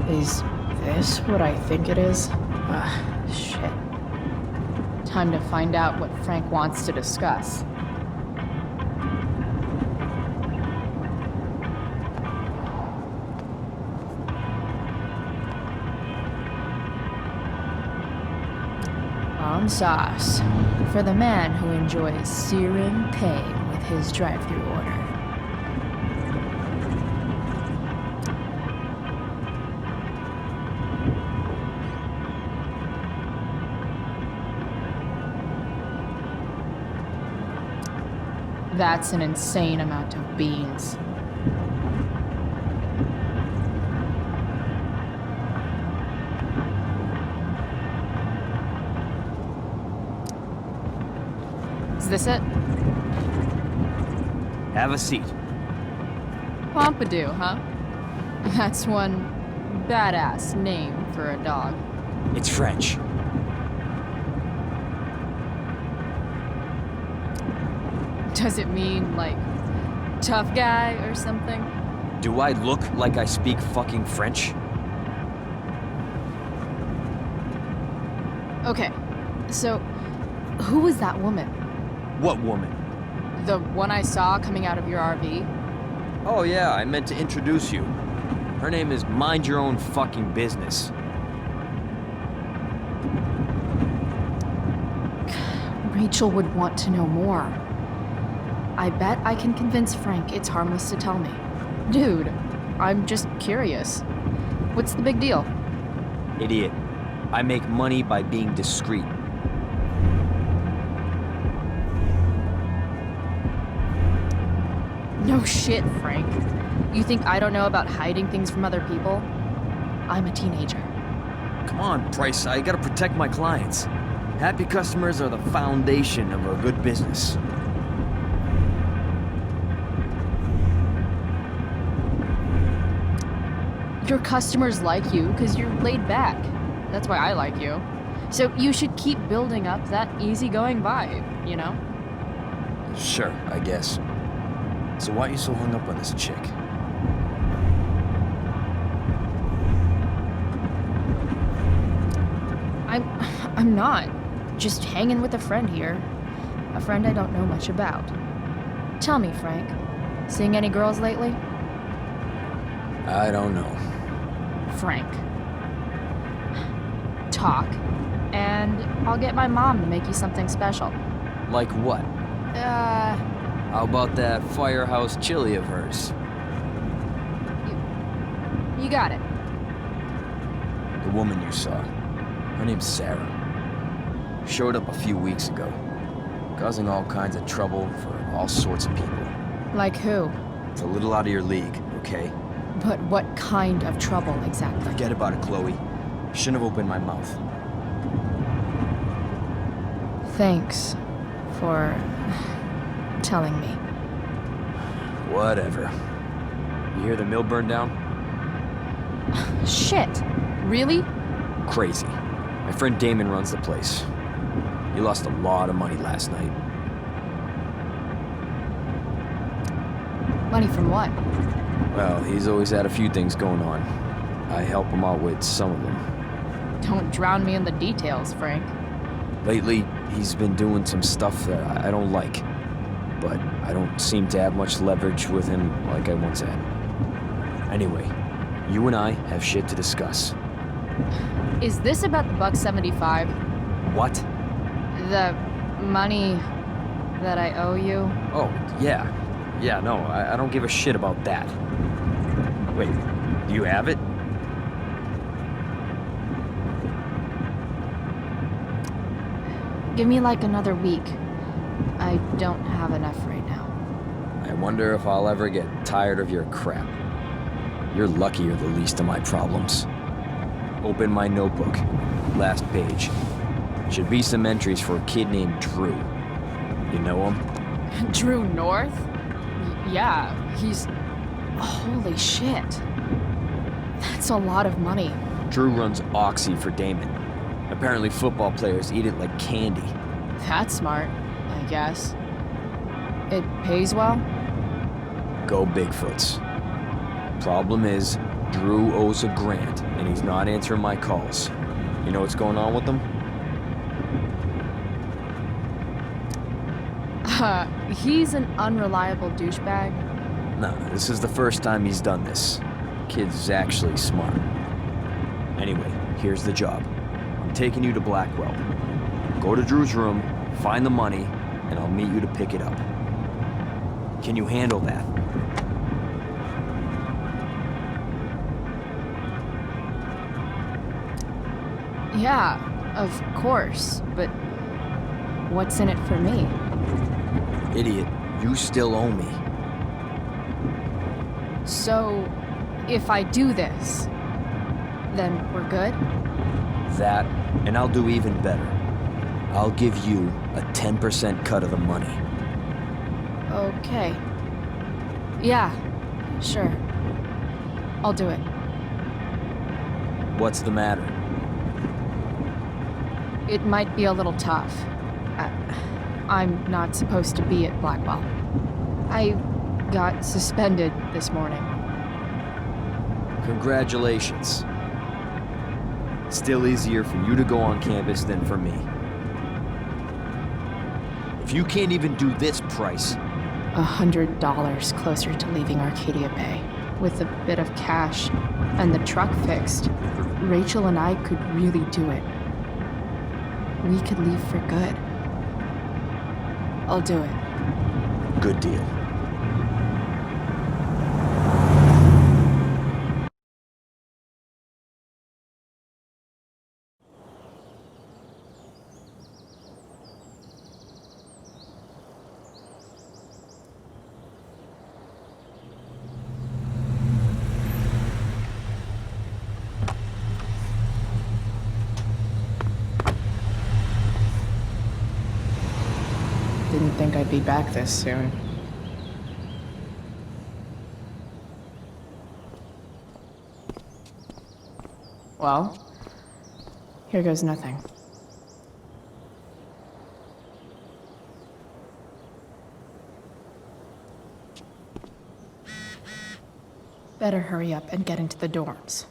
Is this what I think it is? Shit. Time to find out what Frank wants to discuss. On sauce. For the man who enjoys searing pain with his drive-thru order. That's an insane amount of beans. Is this it? Have a seat. Pompidou, huh? That's one badass name for a dog. It's French. Does it mean, like, tough guy or something? Do I look like I speak fucking French? Okay, so who was that woman? What woman? The one I saw coming out of your RV? Oh yeah, I meant to introduce you. Her name is Mind Your Own Fucking Business. Rachel would want to know more. I bet I can convince Frank it's harmless to tell me. Dude, I'm just curious. What's the big deal? Idiot. I make money by being discreet. No shit, Frank. You think I don't know about hiding things from other people? I'm a teenager. Come on, Price, I gotta protect my clients. Happy customers are the foundation of a good business. Your customers like you because you're laid back. That's why I like you. So you should keep building up that easygoing vibe, you know? Sure, I guess. So why are you so hung up on this chick? I'm not. Just hanging with a friend here. A friend I don't know much about. Tell me, Frank, seeing any girls lately? I don't know. Frank. Talk, and I'll get my mom to make you something special. Like what? How about that firehouse chili of hers? You got it. The woman you saw. Her name's Sarah. Showed up a few weeks ago, causing all kinds of trouble for all sorts of people. Like who? It's a little out of your league, okay? But what kind of trouble exactly? Forget about it, Chloe. Shouldn't have opened my mouth. Thanks for telling me. Whatever. You hear the mill burned down? Shit. Really? Crazy. My friend Damon runs the place. He lost a lot of money last night. Money from what? Well, he's always had a few things going on. I help him out with some of them. Don't drown me in the details, Frank. Lately, he's been doing some stuff that I don't like. But I don't seem to have much leverage with him like I once had. Anyway, you and I have shit to discuss. Is this about the $1.75? What? The money that I owe you? Oh, yeah. Yeah, no, I don't give a shit about that. Wait, do you have it? Give me like another week. I don't have enough right now. I wonder if I'll ever get tired of your crap. You're lucky you're the least of my problems. Open my notebook. Last page. Should be some entries for a kid named Drew. You know him? Drew North? Yeah, he's... Holy shit. That's a lot of money. Drew runs Oxy for Damon. Apparently football players eat it like candy. That's smart, I guess. It pays well? Go Bigfoots. Problem is, Drew owes a grant, and he's not answering my calls. You know what's going on with him? He's an unreliable douchebag. Nah, this is the first time he's done this. Kid's actually smart. Anyway, here's the job. I'm taking you to Blackwell. Go to Drew's room, find the money, and I'll meet you to pick it up. Can you handle that? Yeah, of course, but what's in it for me? Idiot, you still owe me. So, if I do this, then we're good? That, and I'll do even better. I'll give you a 10% cut of the money. Okay. Yeah, sure. I'll do it. What's the matter? I'm not supposed to be at Blackwell. I got suspended this morning. Congratulations. Still easier for you to go on campus than for me. If you can't even do this price... $100 closer to leaving Arcadia Bay. With a bit of cash and the truck fixed, Rachel and I could really do it. We could leave for good. I'll do it. Good deal. Didn't think I'd be back this soon. Well, here goes nothing. Better hurry up and get into the dorms.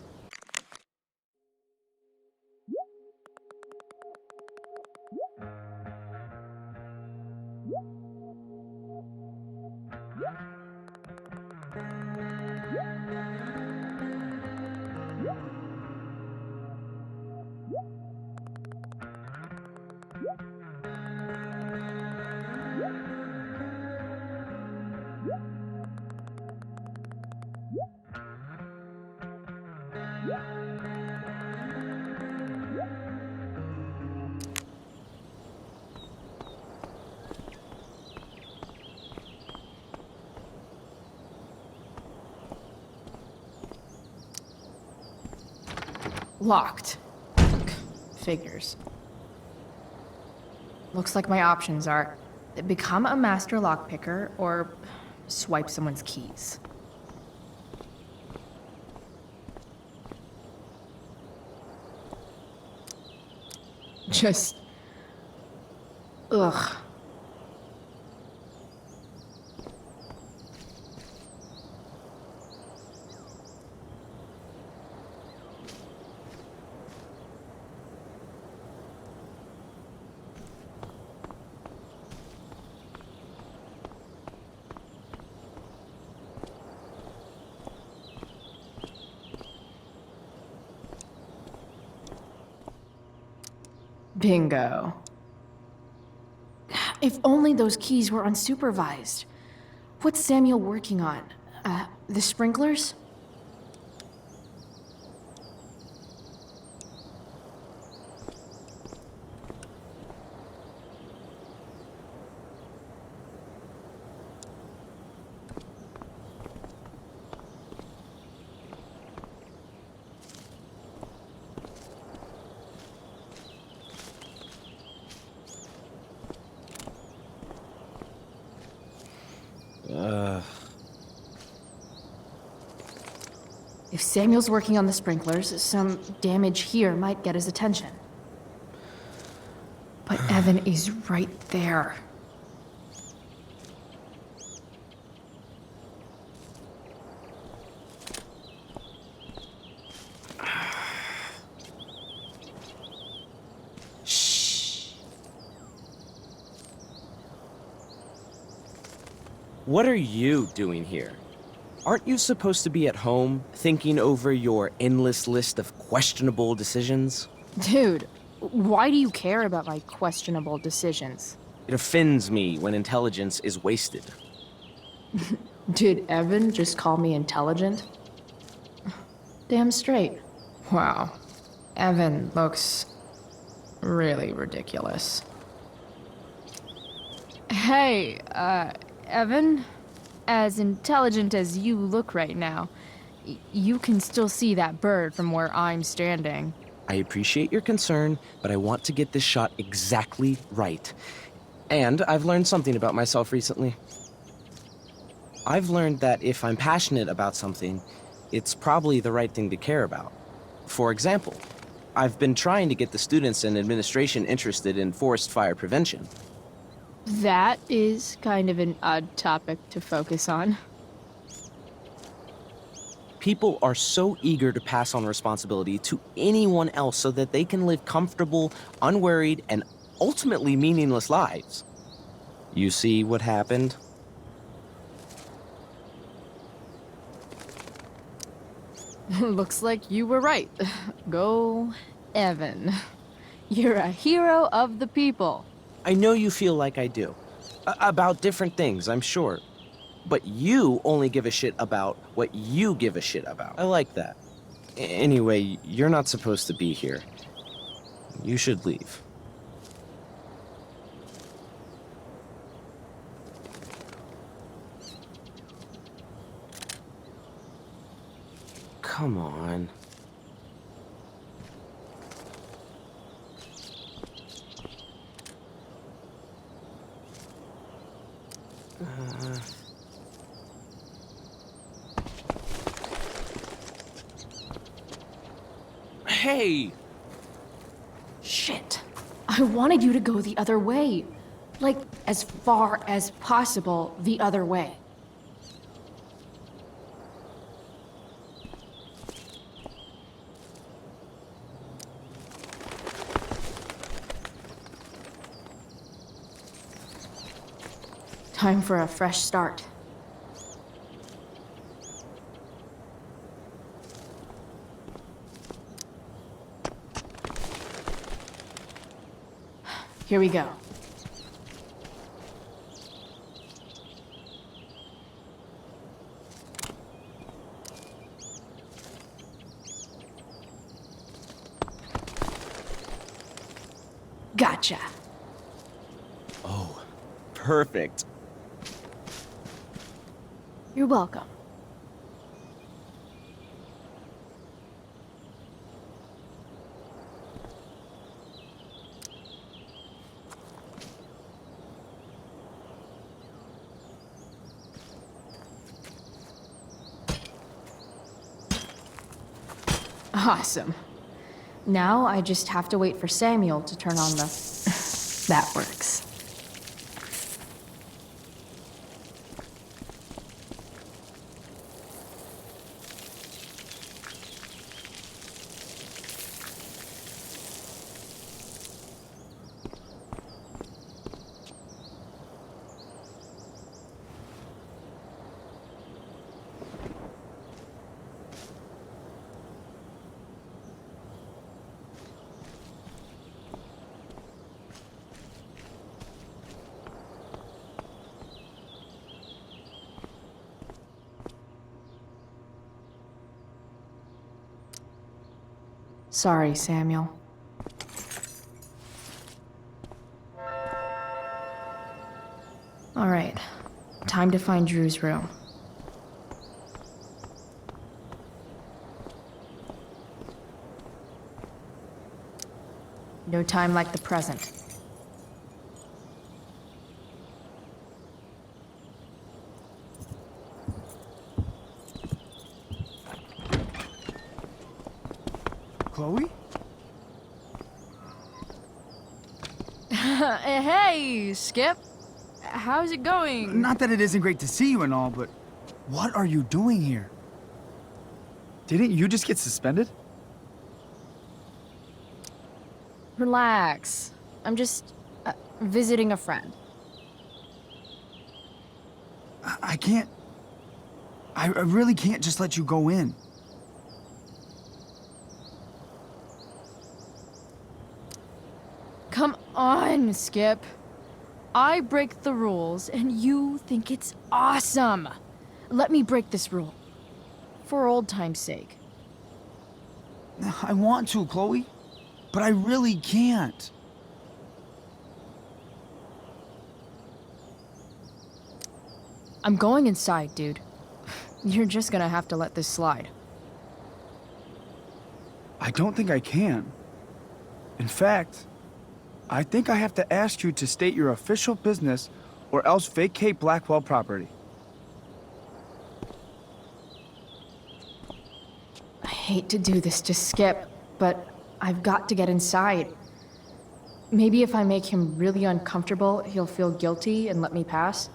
Locked. Figures. Looks like my options are become a master lockpicker or swipe someone's keys. Just... ugh. Bingo. If only those keys were unsupervised. What's Samuel working on? The sprinklers? If Samuel's working on the sprinklers, some damage here might get his attention. But Evan is right there. What are you doing here? Aren't you supposed to be at home, thinking over your endless list of questionable decisions? Dude, why do you care about my questionable decisions? It offends me when intelligence is wasted. Did Evan just call me intelligent? Damn straight. Wow. Evan looks really ridiculous. Hey, Evan? As intelligent as you look right now, you can still see that bird from where I'm standing. I appreciate your concern, but I want to get this shot exactly right. And I've learned something about myself recently. I've learned that if I'm passionate about something, it's probably the right thing to care about. For example, I've been trying to get the students and administration interested in forest fire prevention. That is kind of an odd topic to focus on. People are so eager to pass on responsibility to anyone else so that they can live comfortable, unworried, and ultimately meaningless lives. You see what happened? Looks like you were right. Go, Evan. You're a hero of the people. I know you feel like I do. About different things, I'm sure. But you only give a shit about what you give a shit about. I like that. Anyway, you're not supposed to be here. You should leave. Come on. Hey! Shit. I wanted you to go the other way. Like, as far as possible the other way. Time for a fresh start. Here we go. Gotcha. Oh, perfect. You're welcome. Awesome. Now I just have to wait for Samuel to turn on the... That works. Sorry, Samuel. All right, time to find Drew's room. No time like the present. Chloe? Hey, Skip. How's it going? Not that it isn't great to see you and all, but what are you doing here? Didn't you just get suspended? Relax. I'm just visiting a friend. I can't... I really can't just let you go in. Come on, Skip. I break the rules, and you think it's awesome. Let me break this rule. For old time's sake. I want to, Chloe, but I really can't. I'm going inside, dude. You're just gonna have to let this slide. I don't think I can. In fact, I think I have to ask you to state your official business or else vacate Blackwell property. I hate to do this to Skip, but I've got to get inside. Maybe if I make him really uncomfortable, he'll feel guilty and let me pass?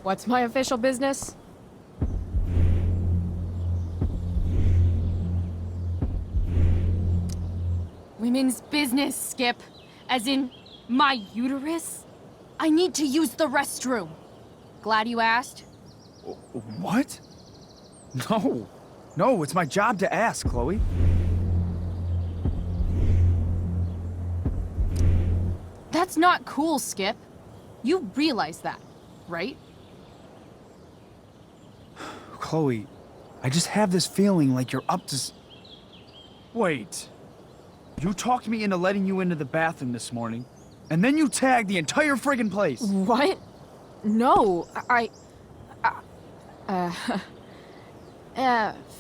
What's my official business? Women's business, Skip. As in, my uterus? I need to use the restroom. Glad you asked. What? No. No, it's my job to ask, Chloe. That's not cool, Skip. You realize that, right? Chloe, I just have this feeling like you're up to Wait. You talked me into letting you into the bathroom this morning, and then you tagged the entire friggin' place. What? No,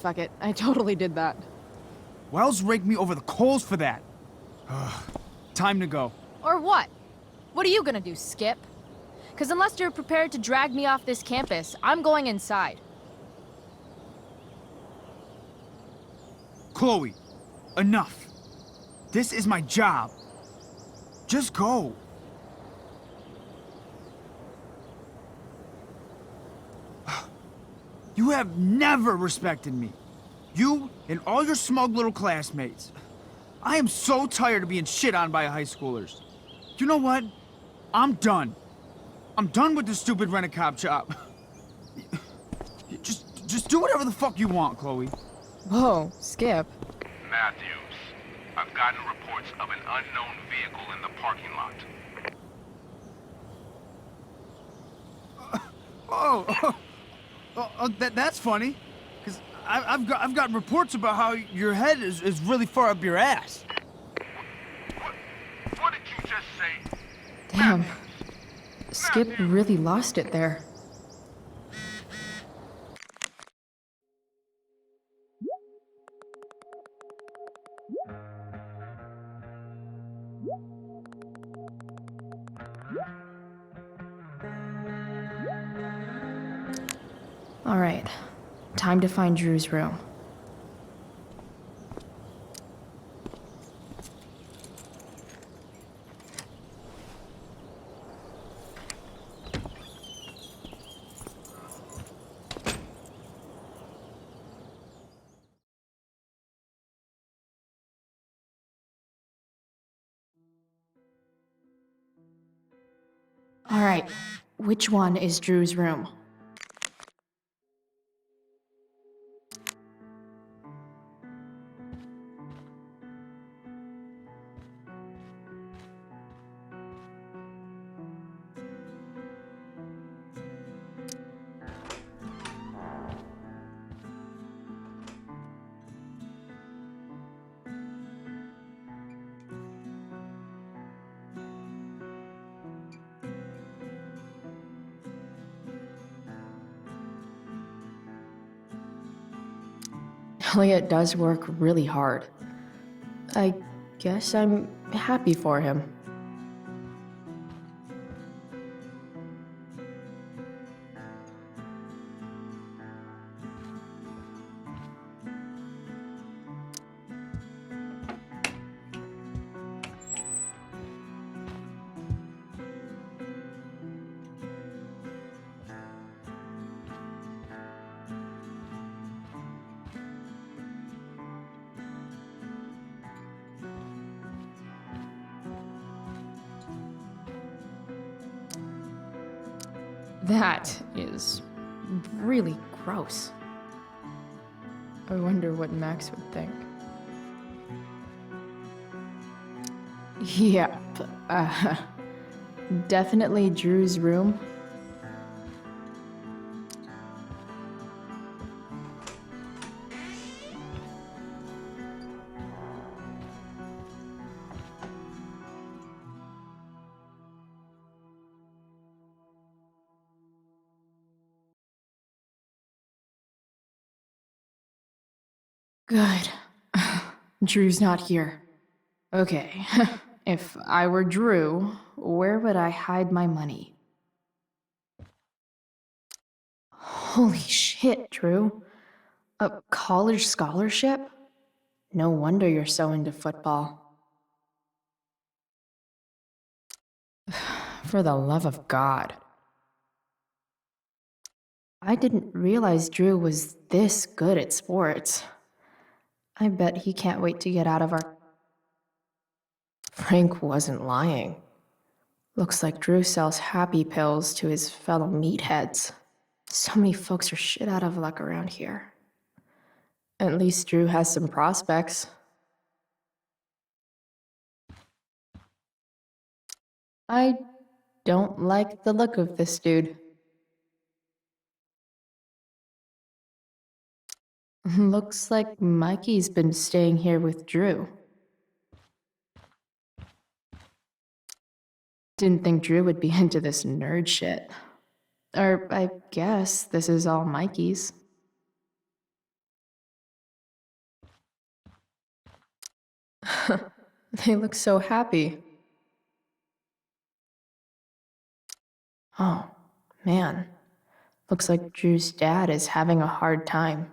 fuck it. I totally did that. Wells raked me over the coals for that. Time to go. Or what? What are you gonna do, Skip? Because unless you're prepared to drag me off this campus, I'm going inside. Chloe, enough. This is my job. Just go. You have never respected me. You and all your smug little classmates. I am so tired of being shit on by high schoolers. You know what? I'm done. I'm done with this stupid rent-a-cop job. Just do whatever the fuck you want, Chloe. Whoa, Skip. Matthews, I've gotten reports of an unknown vehicle in the parking lot. That's funny. Because I've gotten reports about how your head is really far up your ass. What did you just say? Damn. Skip really lost it there. All right, time to find Drew's room. All right, which one is Drew's room? Elliot does work really hard. I guess I'm happy for him. That is really gross. I wonder what Max would think. Yep, definitely Drew's room. Good. Drew's not here. Okay, if I were Drew, where would I hide my money? Holy shit, Drew. A college scholarship? No wonder you're so into football. For the love of God. I didn't realize Drew was this good at sports. I bet he can't wait to get out of our... Frank wasn't lying. Looks like Drew sells happy pills to his fellow meatheads. So many folks are shit out of luck around here. At least Drew has some prospects. I don't like the look of this dude. Looks like Mikey's been staying here with Drew. Didn't think Drew would be into this nerd shit. Or I guess this is all Mikey's. They look so happy. Oh, man. Looks like Drew's dad is having a hard time.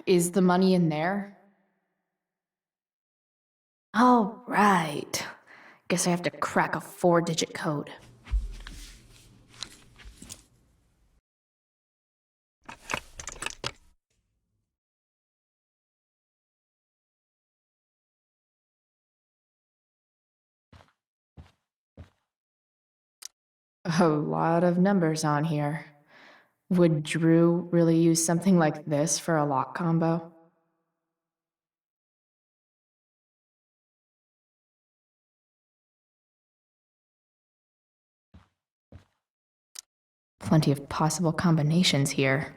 Is the money in there? Oh, right. Guess I have to crack a 4-digit code. A lot of numbers on here. Would Drew really use something like this for a lock combo? Plenty of possible combinations here.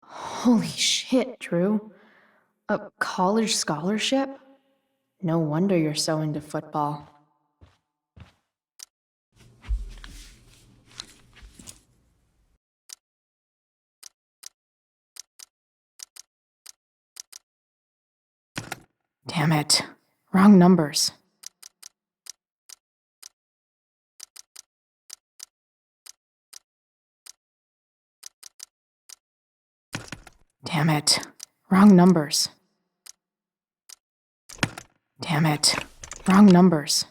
Holy shit, Drew. A college scholarship? No wonder you're so into football. Damn it. Wrong numbers. Damn it. Wrong numbers. Damn it. Wrong numbers.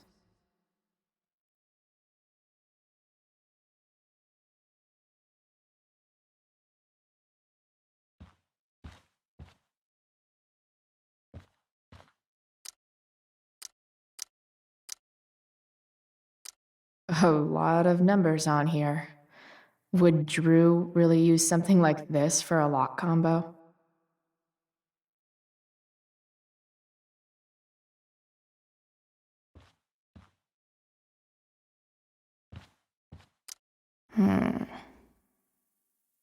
A lot of numbers on here. Would Drew really use something like this for a lock combo?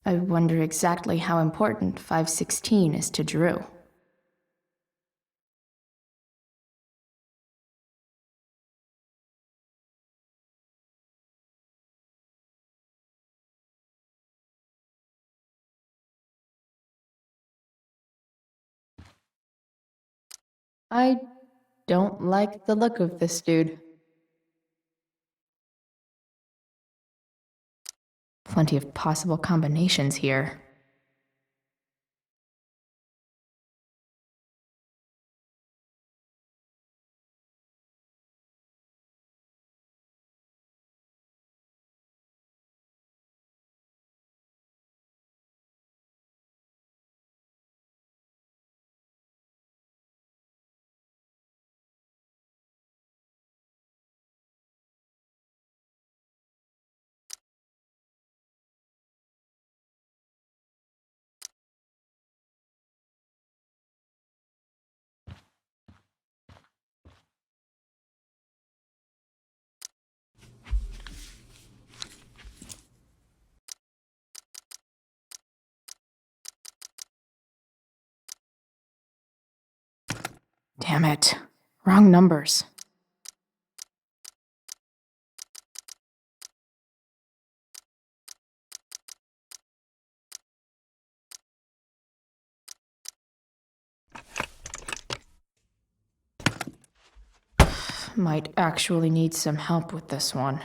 I wonder exactly how important 516 is to Drew. I don't like the look of this dude. Plenty of possible combinations here. Damn it. Wrong numbers. Might actually need some help with this one.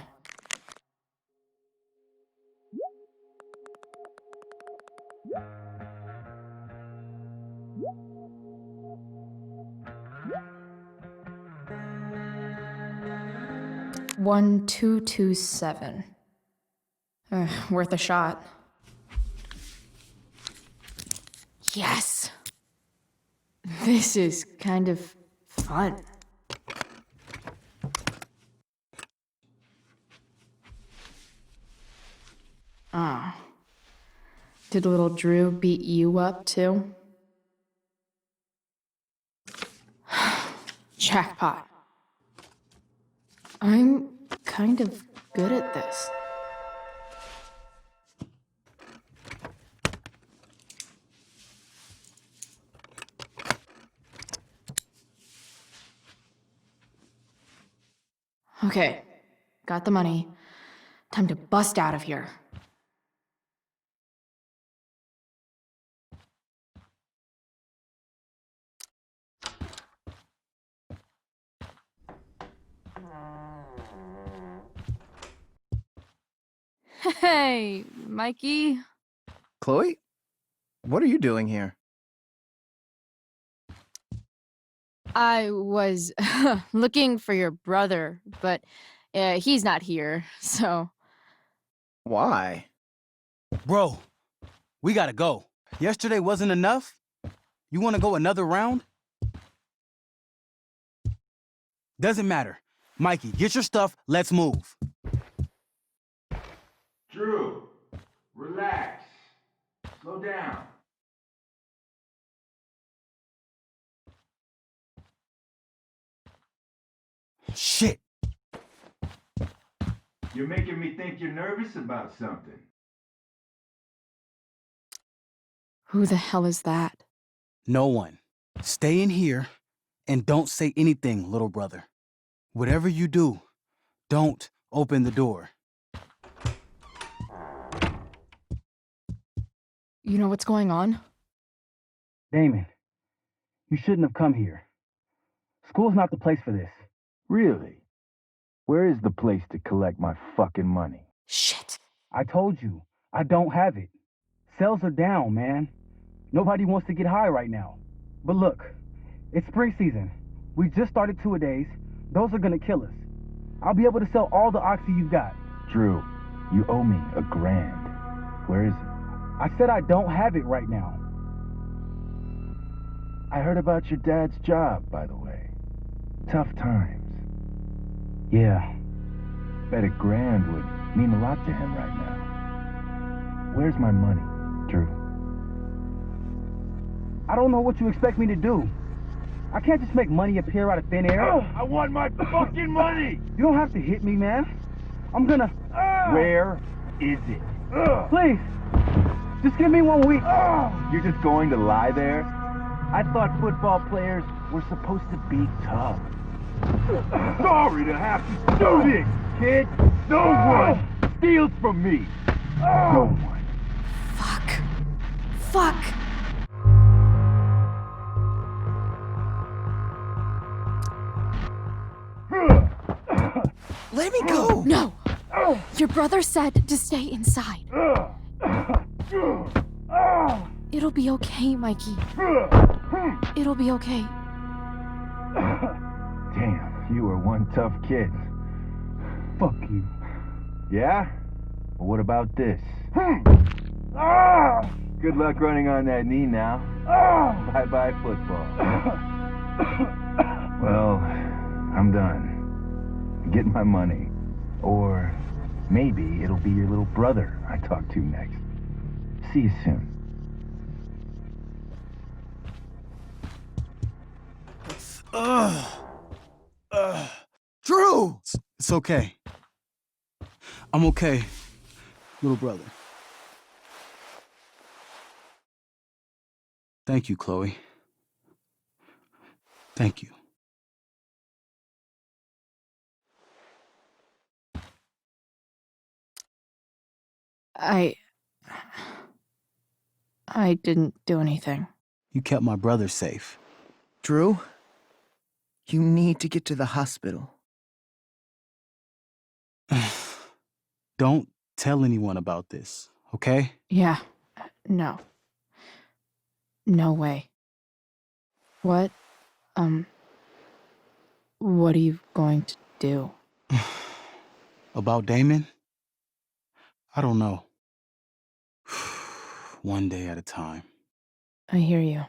$1,227. Worth a shot. Yes! This is kind of fun. Oh. Did little Drew beat you up too? Jackpot. I'm kind of good at this. Okay, got the money. Time to bust out of here. Hey, Mikey. Chloe? What are you doing here? I was looking for your brother, but he's not here, so... Why? Bro, we gotta go. Yesterday wasn't enough? You wanna go another round? Doesn't matter. Mikey, get your stuff, let's move. Drew, relax. Slow down. Shit. You're making me think you're nervous about something. Who the hell is that? No one. Stay in here and don't say anything, little brother. Whatever you do, don't open the door. You know what's going on? Damon, you shouldn't have come here. School's not the place for this. Really? Where is the place to collect my fucking money? Shit. I told you, I don't have it. Sales are down, man. Nobody wants to get high right now. But look, it's spring season. We just started two-a-days. Those are gonna kill us. I'll be able to sell all the oxy you've got. Drew, you owe me $1,000. Where is it? I said I don't have it right now. I heard about your dad's job, by the way. Tough times. Yeah. Bet $1,000 would mean a lot to him right now. Where's my money, Drew? I don't know what you expect me to do. I can't just make money appear out of thin air. I want my fucking money! You don't have to hit me, man. I'm gonna... Where is it? Please, just give me 1 week. You're just going to lie there? I thought football players were supposed to be tough. Sorry to have to do this, kid. No one steals from me. No one. Fuck. Fuck. Let me go! No! Your brother said to stay inside. It'll be okay, Mikey. It'll be okay. Damn, you are one tough kid. Fuck you. Yeah? Well, what about this? Good luck running on that knee now. Bye-bye football. Well, I'm done. Get my money. Or maybe it'll be your little brother I talk to next. See you soon. Drew! It's okay. I'm okay, little brother. Thank you, Chloe. Thank you. I didn't do anything. You kept my brother safe. Drew, you need to get to the hospital. Don't tell anyone about this, okay? Yeah. No. No way. What? What are you going to do? About Damon? I don't know. One day at a time. I hear you.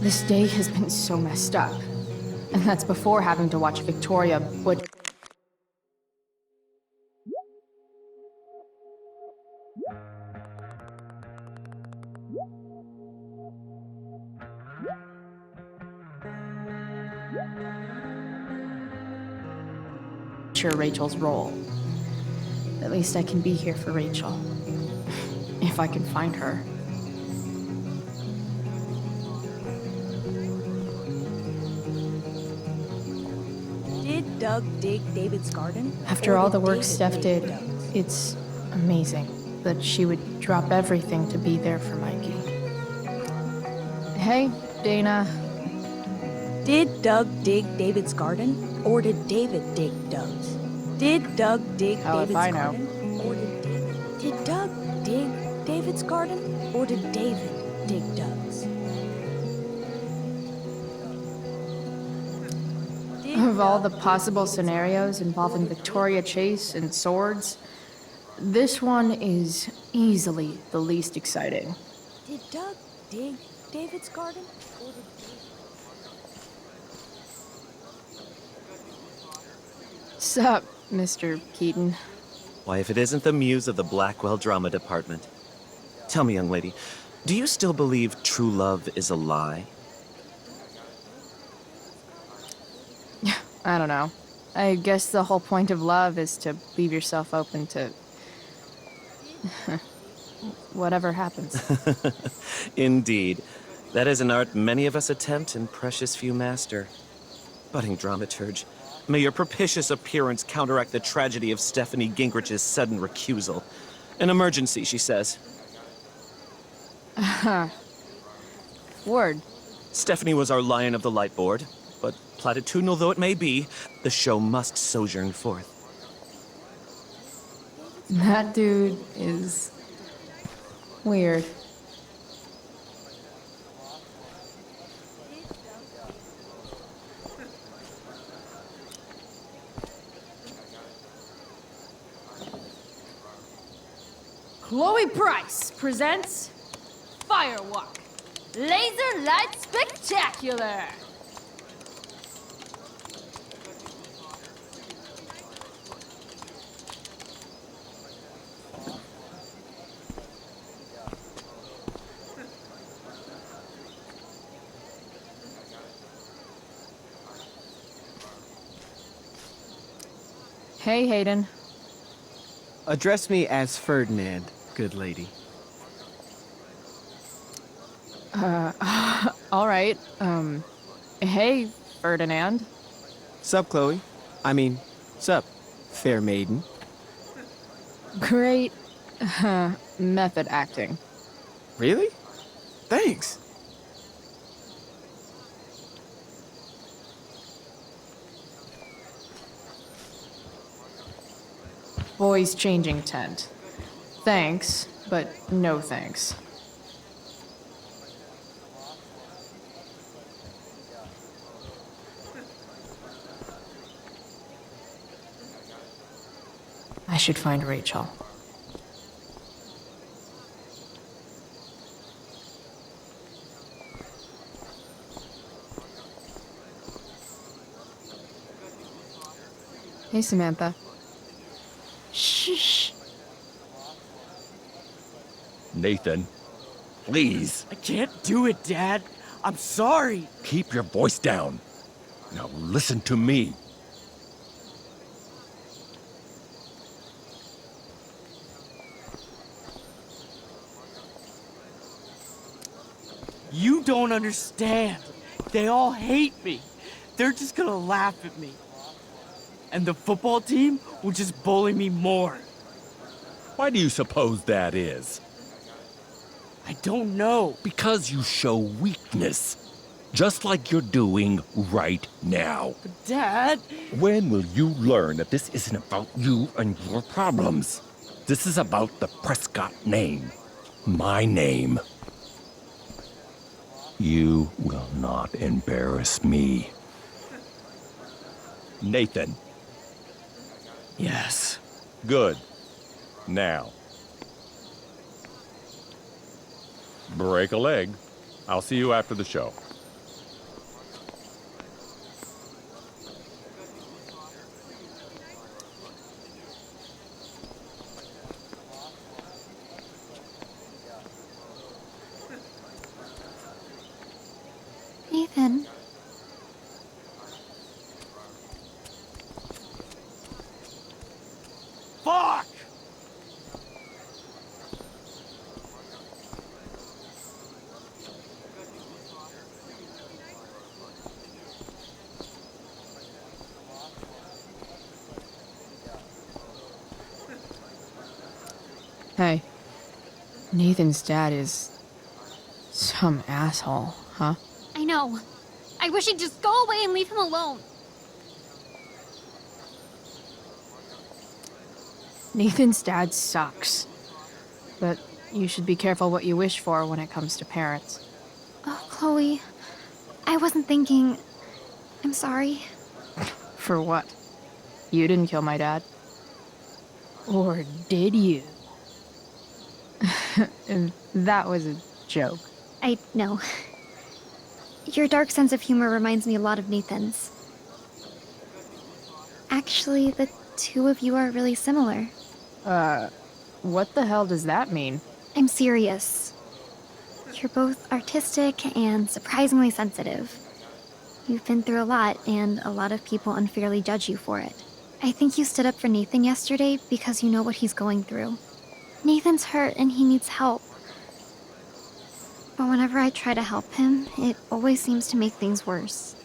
This day has been so messed up. And that's before having to watch Victoria butcher Rachel's role. At least I can be here for Rachel. If I can find her. Did Doug dig David's garden? After all the work Steph did, it's amazing that she would drop everything to be there for Mikey. Hey, Dana. Did Doug dig David's garden? Or did David dig Doug's? Did Doug dig David's garden? Or did Doug dig David's garden? Or did David dig Doug's? Of all the possible scenarios involving Victoria Chase and swords, this one is easily the least exciting. Did Doug dig David's garden? Or did Sup, Mr. Keaton? Why, if it isn't the muse of the Blackwell Drama Department. Tell me, young lady, do you still believe true love is a lie? I don't know. I guess the whole point of love is to leave yourself open to whatever happens. Indeed. That is an art many of us attempt and precious few master. Budding dramaturge, may your propitious appearance counteract the tragedy of Stephanie Gingrich's sudden recusal. An emergency, she says. Word. Stephanie was our lion of the light board, but platitudinal though it may be, the show must sojourn forth. That dude is weird. Chloe Price presents Firewalk, Laser Light Spectacular. Hey, Hayden. Address me as Ferdinand, good lady. All right. Hey, Ferdinand. Sup, Chloe? I mean, sup, fair maiden. Great method acting. Really? Thanks. Boys changing tent. Thanks, but no thanks. I should find Rachel. Hey, Samantha. Shh. Nathan, please. I can't do it, Dad. I'm sorry. Keep your voice down. Now listen to me. You don't understand. They all hate me. They're just gonna laugh at me. And the football team will just bully me more. Why do you suppose that is? I don't know. Because you show weakness. Just like you're doing right now. But Dad... When will you learn that this isn't about you and your problems? This is about the Prescott name. My name. You will not embarrass me. Nathan. Yes. Good. Now. Break a leg. I'll see you after the show. Nathan. Fuck! Hey. Nathan's dad is some asshole, huh? I know. I wish he'd just go away and leave him alone. Nathan's dad sucks. But you should be careful what you wish for when it comes to parents. Oh, Chloe. I wasn't thinking... I'm sorry. For what? You didn't kill my dad. Or did you? That was a joke. I know. Your dark sense of humor reminds me a lot of Nathan's. Actually, the two of you are really similar. What the hell does that mean? I'm serious. You're both artistic and surprisingly sensitive. You've been through a lot, and a lot of people unfairly judge you for it. I think you stood up for Nathan yesterday because you know what he's going through. Nathan's hurt and he needs help. But whenever I try to help him, it always seems to make things worse.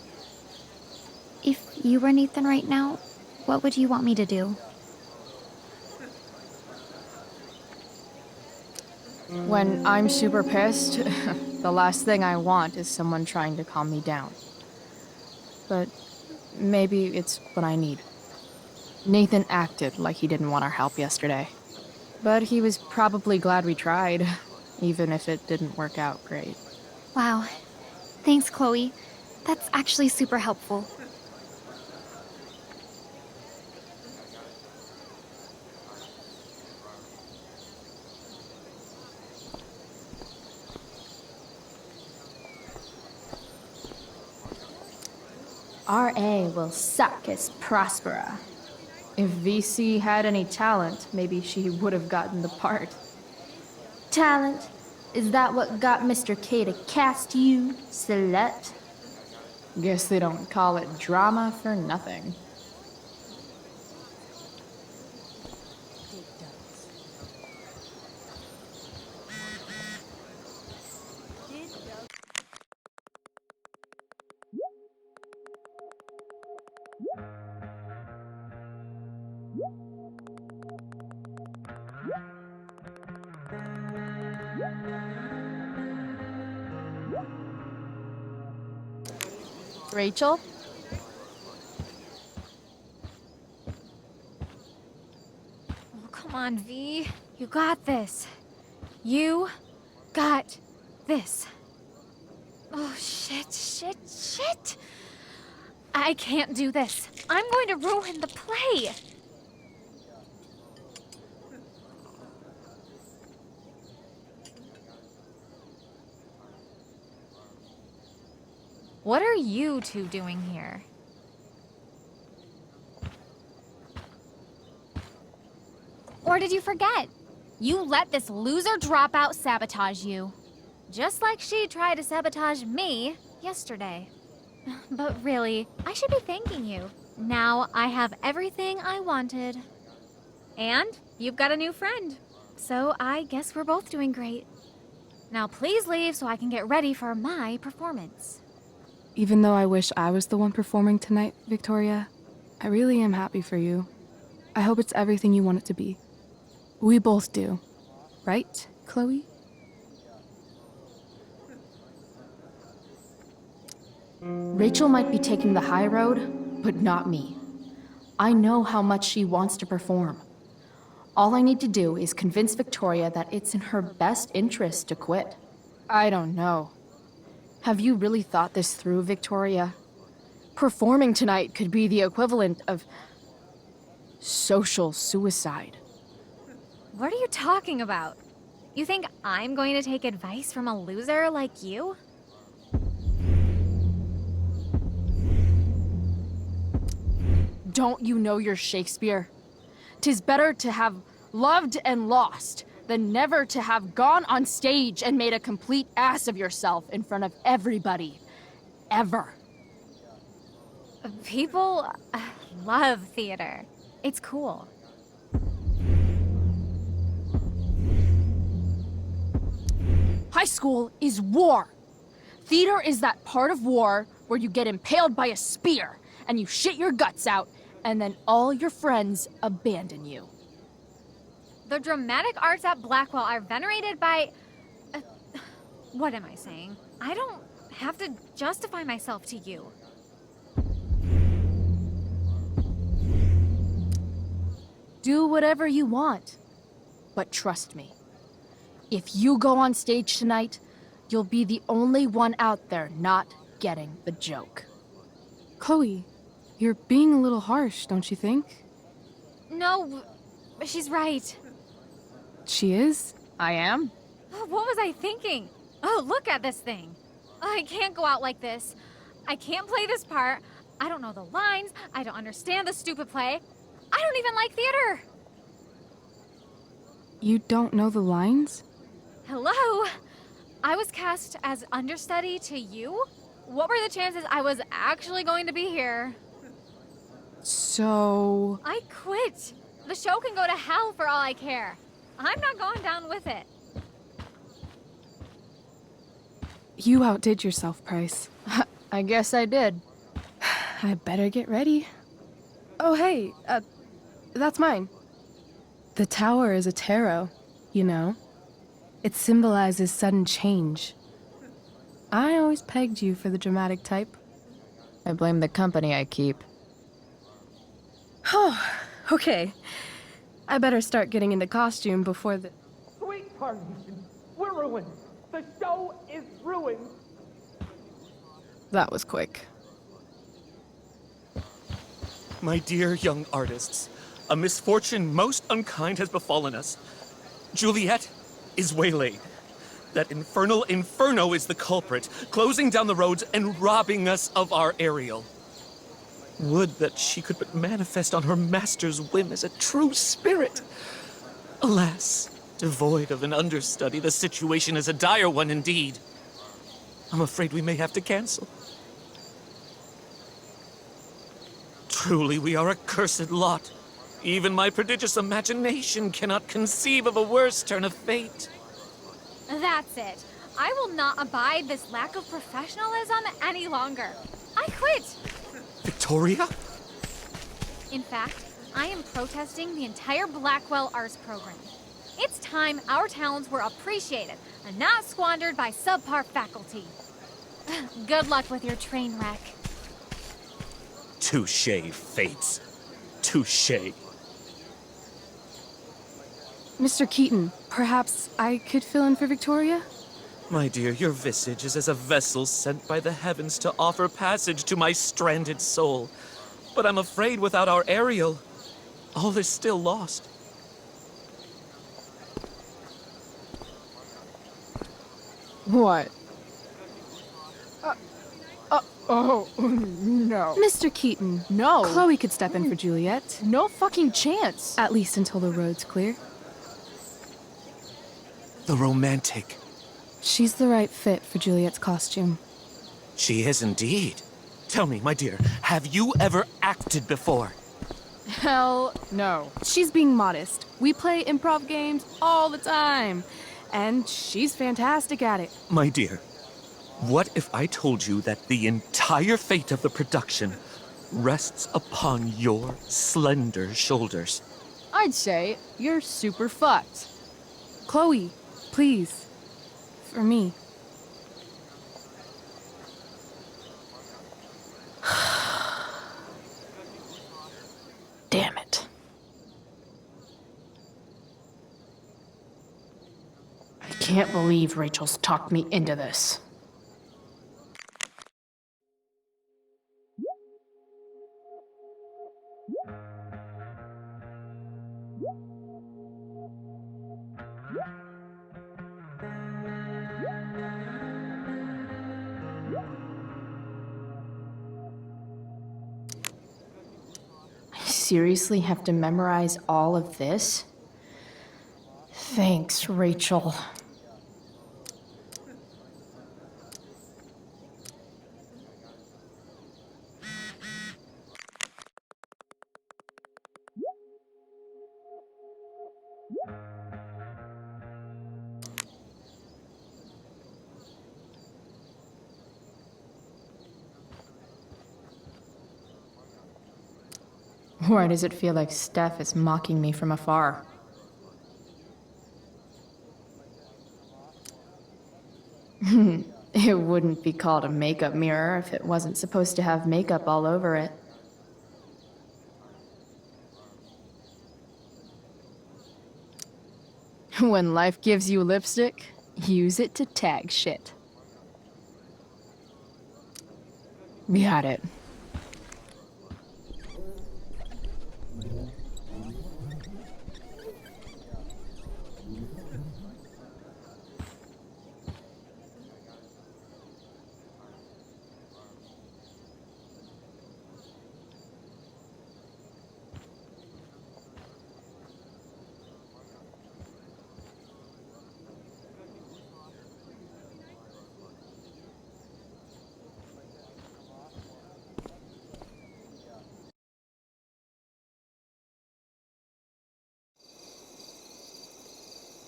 If you were Nathan right now, what would you want me to do? When I'm super pissed, the last thing I want is someone trying to calm me down. But maybe it's what I need. Nathan acted like he didn't want our help yesterday. But he was probably glad we tried, even if it didn't work out great. Wow. Thanks, Chloe. That's actually super helpful. RA will suck as Prospera. If VC had any talent, maybe she would have gotten the part. Talent? Is that what got Mr. K to cast you, slut? Guess they don't call it drama for nothing. Rachel? Oh, come on, V. You got this. You got this. Oh, shit. I can't do this. I'm going to ruin the play. What are you two doing here? Or did you forget? You let this loser dropout sabotage you. Just like she tried to sabotage me yesterday. But really, I should be thanking you. Now I have everything I wanted. And you've got a new friend. So I guess we're both doing great. Now please leave so I can get ready for my performance. Even though I wish I was the one performing tonight, Victoria, I really am happy for you. I hope it's everything you want it to be. We both do. Right, Chloe? Rachel might be taking the high road, but not me. I know how much she wants to perform. All I need to do is convince Victoria that it's in her best interest to quit. I don't know. Have you really thought this through, Victoria? Performing tonight could be the equivalent of social suicide. What are you talking about? You think I'm going to take advice from a loser like you? Don't you know your Shakespeare? 'Tis better to have loved and lost than never to have gone on stage and made a complete ass of yourself in front of everybody. Ever. People love theater. It's cool. High school is war. Theater is that part of war where you get impaled by a spear and you shit your guts out and then all your friends abandon you. The dramatic arts at Blackwell are venerated by... what am I saying? I don't have to justify myself to you. Do whatever you want. But trust me, if you go on stage tonight, you'll be the only one out there not getting the joke. Chloe, you're being a little harsh, don't you think? No, she's right. She is? I am? What was I thinking? Oh, look at this thing. I can't go out like this. I can't play this part. I don't know the lines. I don't understand the stupid play. I don't even like theater. You don't know the lines? Hello? I was cast as understudy to you? What were the chances I was actually going to be here? So... I quit. The show can go to hell for all I care. I'm not going down with it. You outdid yourself, Price. I guess I did. I better get ready. Oh, hey, that's mine. The tower is a tarot, you know. It symbolizes sudden change. I always pegged you for the dramatic type. I blame the company I keep. Oh, okay. I better start getting into costume before the... Sweet Carnation, we're ruined. The show is ruined. That was quick. My dear young artists, a misfortune most unkind has befallen us. Juliet is waylaid. That infernal Inferno is the culprit, closing down the roads and robbing us of our Ariel. Would that she could but manifest on her master's whim as a true spirit. Alas, devoid of an understudy, the situation is a dire one indeed. I'm afraid we may have to cancel. Truly, we are a cursed lot. Even my prodigious imagination cannot conceive of a worse turn of fate. That's it. I will not abide this lack of professionalism any longer. I quit. Victoria? In fact, I am protesting the entire Blackwell Arts program. It's time our talents were appreciated and not squandered by subpar faculty. Good luck with your train wreck. Touché, Fates. Touché. Mr. Keaton, perhaps I could fill in for Victoria? My dear, your visage is as a vessel sent by the heavens to offer passage to my stranded soul. But I'm afraid without our Ariel, all is still lost. What? Oh, no. Mr. Keaton. No. Chloe could step in for Juliet. No fucking chance. At least until the road's clear. The romantic. She's the right fit for Juliet's costume. She is indeed. Tell me, my dear, have you ever acted before? Hell no. She's being modest. We play improv games all the time. And she's fantastic at it. My dear, what if I told you that the entire fate of the production rests upon your slender shoulders? I'd say you're super fucked. Chloe, please. For me. Damn it. I can't believe Rachel's talked me into this. I seriously have to memorize all of this? Thanks, Rachel. Why does it feel like Steph is mocking me from afar? It wouldn't be called a makeup mirror if it wasn't supposed to have makeup all over it. When life gives you lipstick, use it to tag shit. Got it.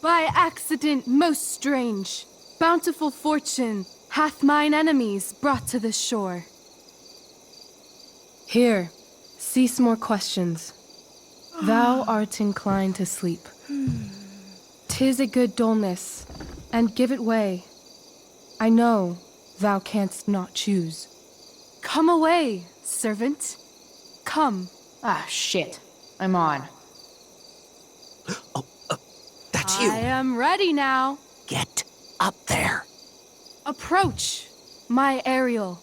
By accident most strange, bountiful fortune hath mine enemies brought to this shore. Here, cease more questions. Thou art inclined to sleep. 'Tis a good dullness, and give it way. I know thou canst not choose. Come away, servant. Come. Ah, shit. I'm on. That's you. I am ready now. Get up there. Approach, my Ariel.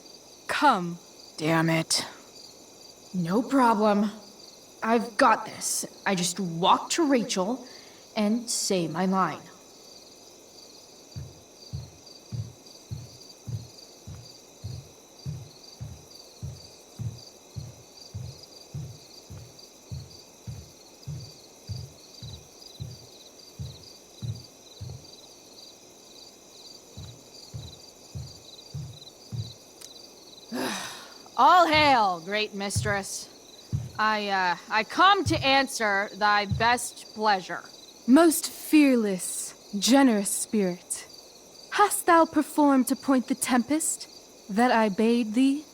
Come. Damn it. No problem. I've got this. I just walk to Rachel and say my line. All hail, great mistress. I come to answer thy best pleasure. Most fearless, generous spirit, hast thou performed to point the tempest that I bade thee?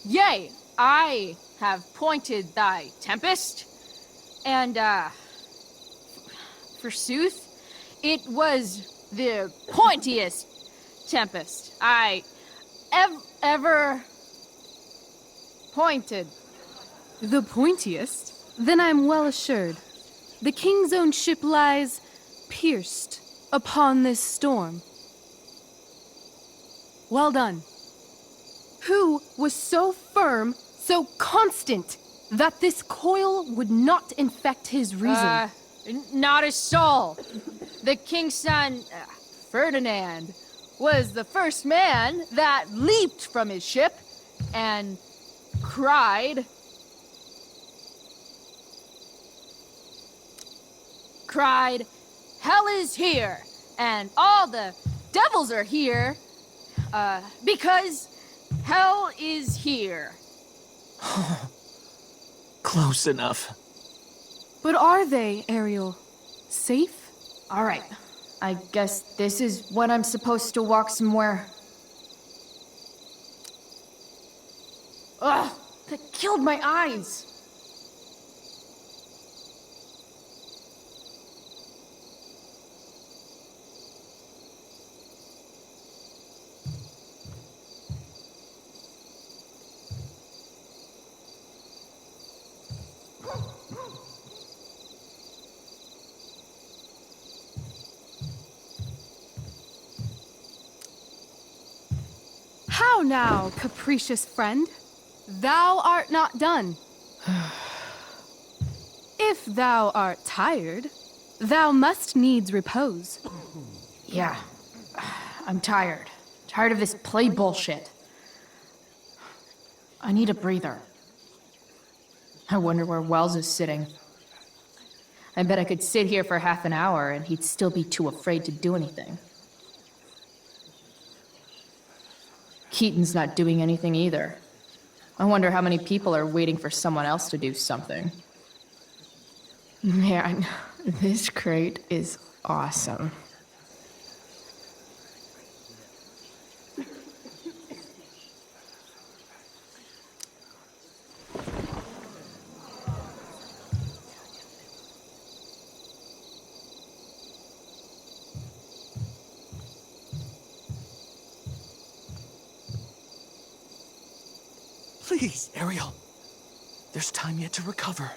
Yea, I have pointed thy tempest, and, forsooth, it was the pointiest tempest I ever pointed. The pointiest? Then I'm well assured. The king's own ship lies pierced upon this storm. Well done. Who was so firm, so constant, that this coil would not infect his reason? Not a soul. The king's son, Ferdinand, was the first man that leaped from his ship and cried, "Hell is here, and all the devils are here, because hell is here." Close enough. But are they, Ariel? Safe? All right. I guess this is when I'm supposed to walk somewhere. Ugh! That killed my eyes! How now, capricious friend? Thou art not done. If thou art tired, thou must needs repose. Yeah. I'm tired. Tired of this play bullshit. I need a breather. I wonder where Wells is sitting. I bet I could sit here for half an hour and he'd still be too afraid to do anything. Keaton's not doing anything either. I wonder how many people are waiting for someone else to do something. Man, this crate is awesome. Please, Ariel. There's time yet to recover.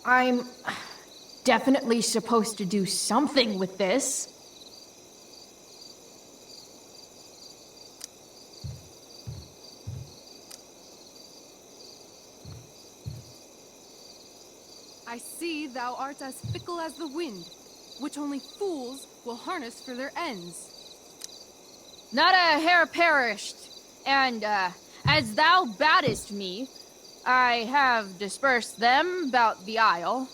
I'm definitely supposed to do something with this. I see thou art as fickle as the wind, which only fools will harness for their ends. Not a hair perished, and as thou baddest me, I have dispersed them about the isle.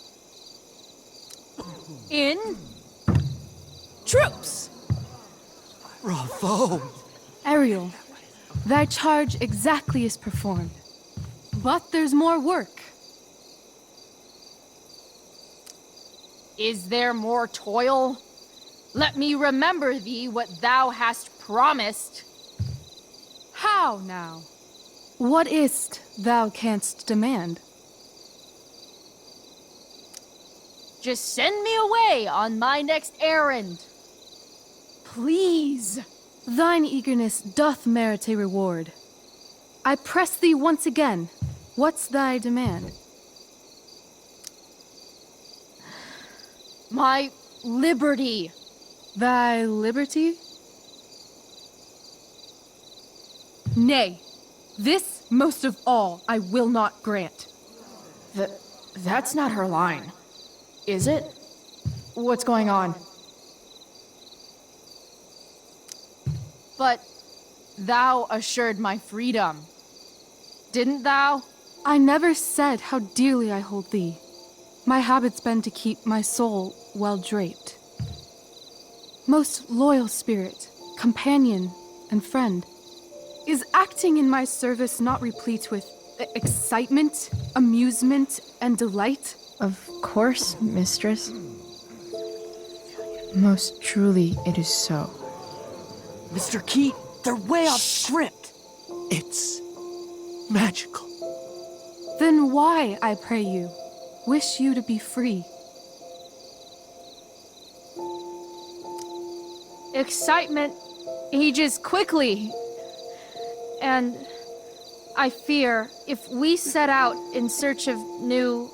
In troops! Bravo! Ariel, thy charge exactly is performed. But there's more work. Is there more toil? Let me remember thee what thou hast promised. How now? What is't thou canst demand? Just send me away on my next errand. Please. Thine eagerness doth merit a reward. I press thee once again. What's thy demand? My liberty. Thy liberty? Nay. This, most of all, I will not grant. That's not her line. Is it? What's going on? But thou assured my freedom. Didn't thou? I never said how dearly I hold thee. My habit's been to keep my soul well draped. Most loyal spirit, companion, and friend, is acting in my service not replete with excitement, amusement, and delight? Of course, mistress. Most truly, it is so. Mr. Keat, they're way off script. It's magical. Then why, I pray you, wish you to be free? Excitement ages quickly. And I fear if we set out in search of new,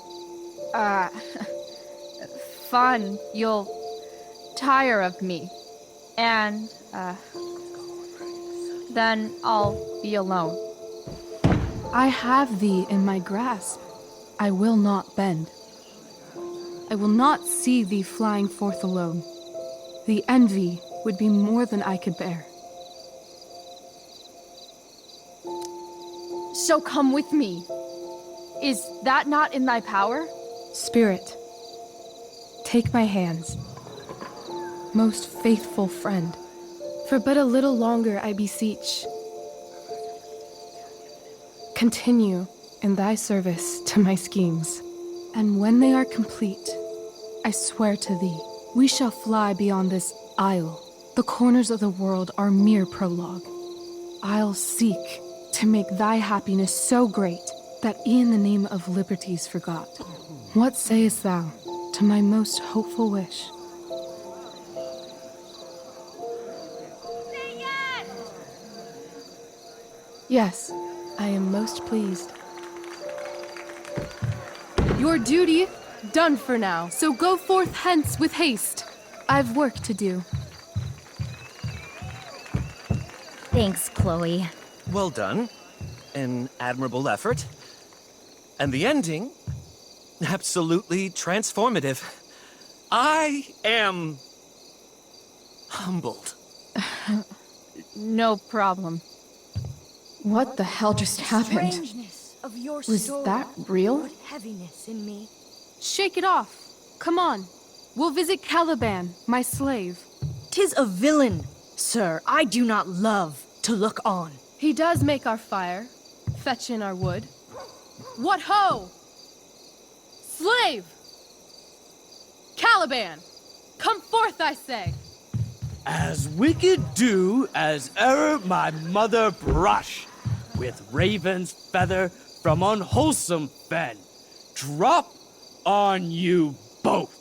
fun, you'll tire of me. And, then I'll be alone. I have thee in my grasp. I will not bend. I will not see thee flying forth alone. The envy would be more than I could bear. So come with me. Is that not in thy power? Spirit, take my hands. Most faithful friend, for but a little longer I beseech. Continue in thy service to my schemes, and when they are complete, I swear to thee, we shall fly beyond this isle. The corners of the world are mere prologue. I'll seek to make thy happiness so great that e'en the name of liberty's forgot. What sayest thou to my most hopeful wish? Yes, I am most pleased. Your duty done for now, so go forth hence with haste. I've work to do. Thanks, Chloe. Well done. An admirable effort. And the ending, absolutely transformative. I am humbled. No problem. What the hell just happened? Strangeness of your Was soul that real? put heaviness in me. Shake it off. Come on. We'll visit Caliban, my slave. 'Tis a villain, sir. I do not love to look on. He does make our fire, fetch in our wood. What ho! Slave! Caliban! Come forth, I say! As wicked do as e'er my mother brush, with raven's feather from unwholesome fen, drop on you both.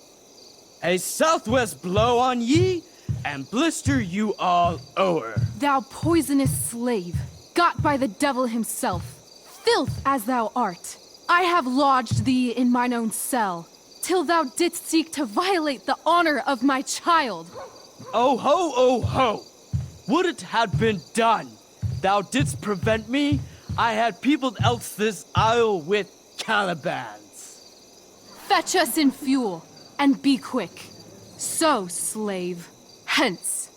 A southwest blow on ye, and blister you all o'er. Thou poisonous slave, got by the devil himself, filth as thou art, I have lodged thee in mine own cell, till thou didst seek to violate the honor of my child. Oh ho, oh ho! Would it had been done! Thou didst prevent me, I had peopled else this isle with Calibans. Fetch us in fuel, and be quick. So, slave, hence.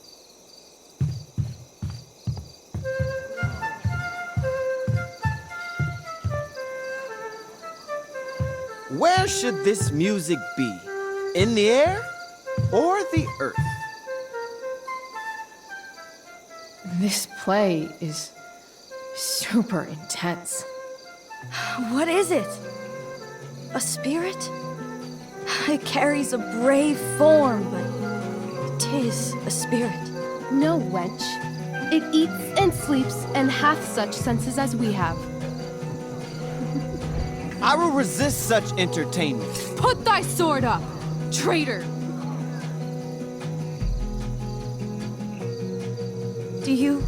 Where should this music be? In the air or the earth? This play is super intense. What is it? A spirit? It carries a brave form, but 'tis a spirit. No, wench. It eats and sleeps and hath such senses as we have. I will resist such entertainment. Put thy sword up, traitor! Do you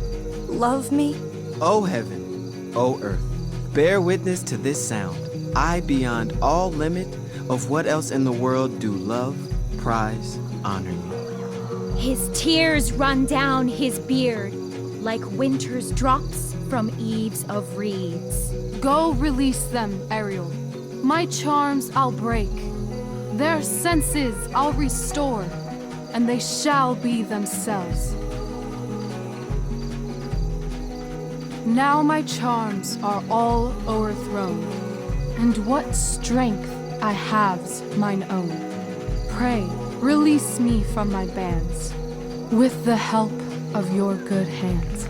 love me? O heaven, O earth, bear witness to this sound. I, beyond all limit of what else in the world do love, prize, honor you. His tears run down his beard like winter's drops from eaves of reeds. Go release them, Ariel. My charms I'll break. Their senses I'll restore, and they shall be themselves. Now my charms are all o'erthrown, and what strength I have's mine own. Pray, release me from my bands, with the help of your good hands.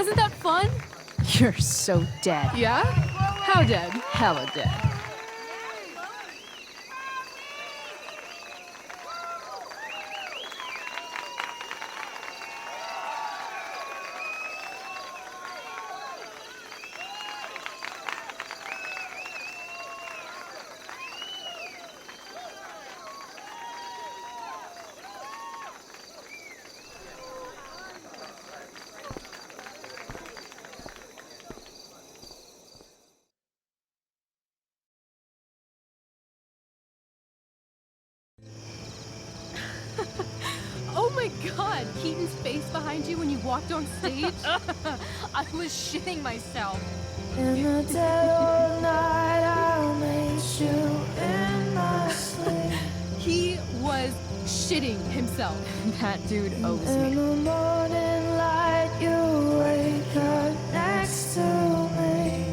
Wasn't that fun? You're so dead. Yeah? How dead? Hella dead. Oh my god, Keaton's face behind you when you walked on stage? I was shitting myself. In the dead of night, I'll meet you in my sleep. He was shitting himself. That dude owes In me. the morning light, you wake up next to me.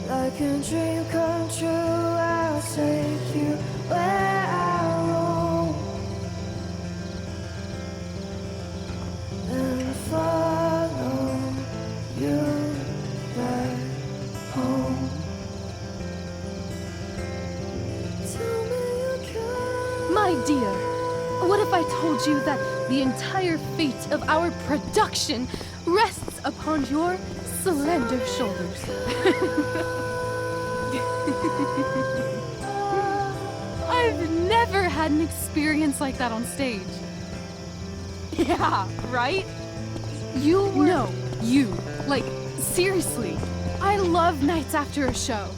Like a dream come true, I'll take you where I roam. And follow you back home. Tell me you care. My dear, what if I told you that the entire fate of our production rests upon your slender shoulders? I've never had an experience like that on stage. Yeah, right? You were... No, you. Like, seriously. I love nights after a show.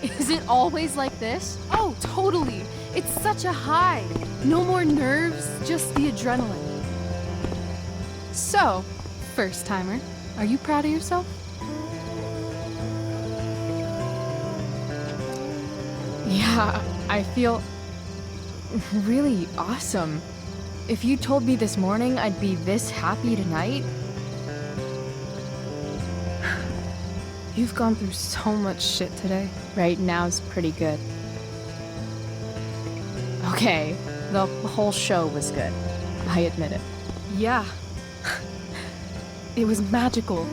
Is it always like this? Oh, totally. It's such a high. No more nerves, just the adrenaline. So, first timer, are you proud of yourself? Yeah, I feel really awesome. If you told me this morning I'd be this happy tonight. You've gone through so much shit today. Right now's pretty good. Okay, the whole show was good. I admit it. Yeah. It was magical.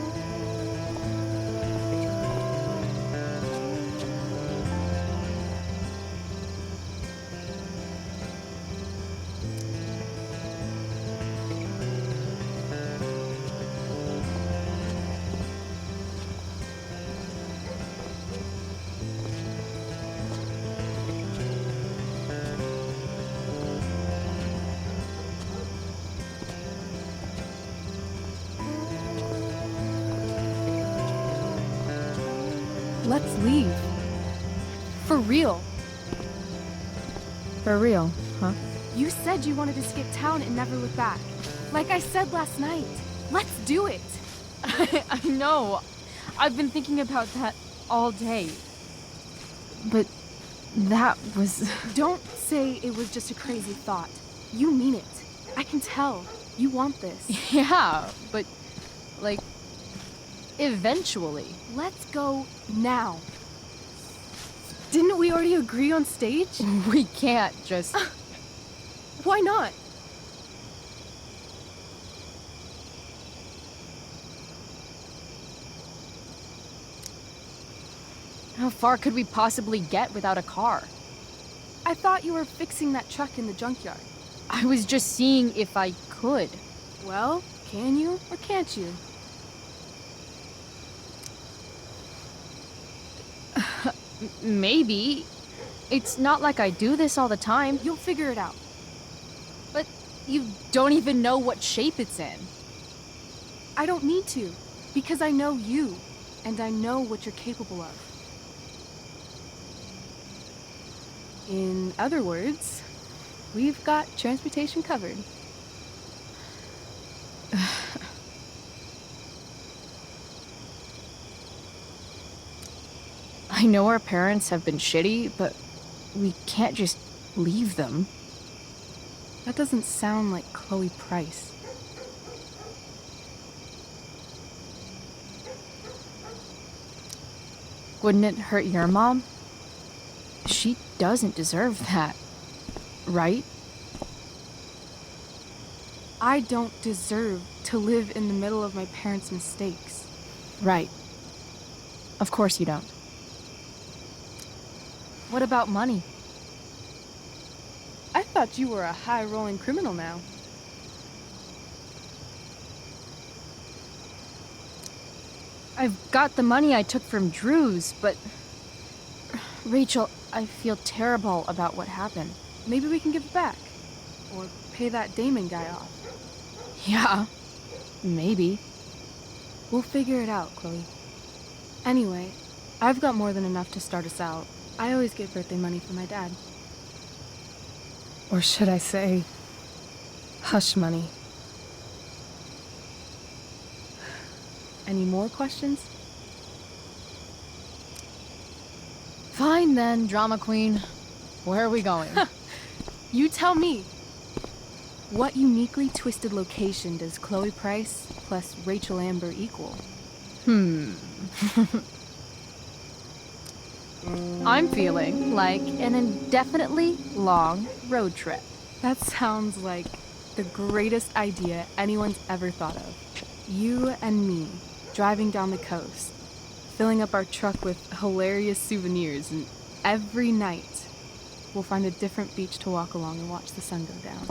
Let's leave. For real. For real, huh? You said you wanted to skip town and never look back. Like I said last night. Let's do it. I know. I've been thinking about that all day. But that was... Don't say it was just a crazy thought. You mean it. I can tell. You want this. Yeah, but... like... eventually. Let's go now. Didn't we already agree on stage? We can't just... Why not? How far could we possibly get without a car? I thought you were fixing that truck in the junkyard. I was just seeing if I could. Well, can you or can't you? Maybe. It's not like I do this all the time. You'll figure it out. But you don't even know what shape it's in. I don't need to, because I know you, and I know what you're capable of. In other words, we've got transportation covered. I know our parents have been shitty, but we can't just leave them. That doesn't sound like Chloe Price. Wouldn't it hurt your mom? She doesn't deserve that, right? I don't deserve to live in the middle of my parents' mistakes. Right. Of course you don't. What about money? I thought you were a high-rolling criminal now. I've got the money I took from Drew's, but... Rachel, I feel terrible about what happened. Maybe we can give it back. Or pay that Damon guy off. Yeah, maybe. We'll figure it out, Chloe. Anyway, I've got more than enough to start us out. I always get birthday money from my dad. Or should I say, hush money. Any more questions? Fine then, drama queen. Where are we going? You tell me. What uniquely twisted location does Chloe Price plus Rachel Amber equal? I'm feeling like an indefinitely long road trip. That sounds like the greatest idea anyone's ever thought of. You and me, driving down the coast, filling up our truck with hilarious souvenirs, and every night we'll find a different beach to walk along and watch the sun go down.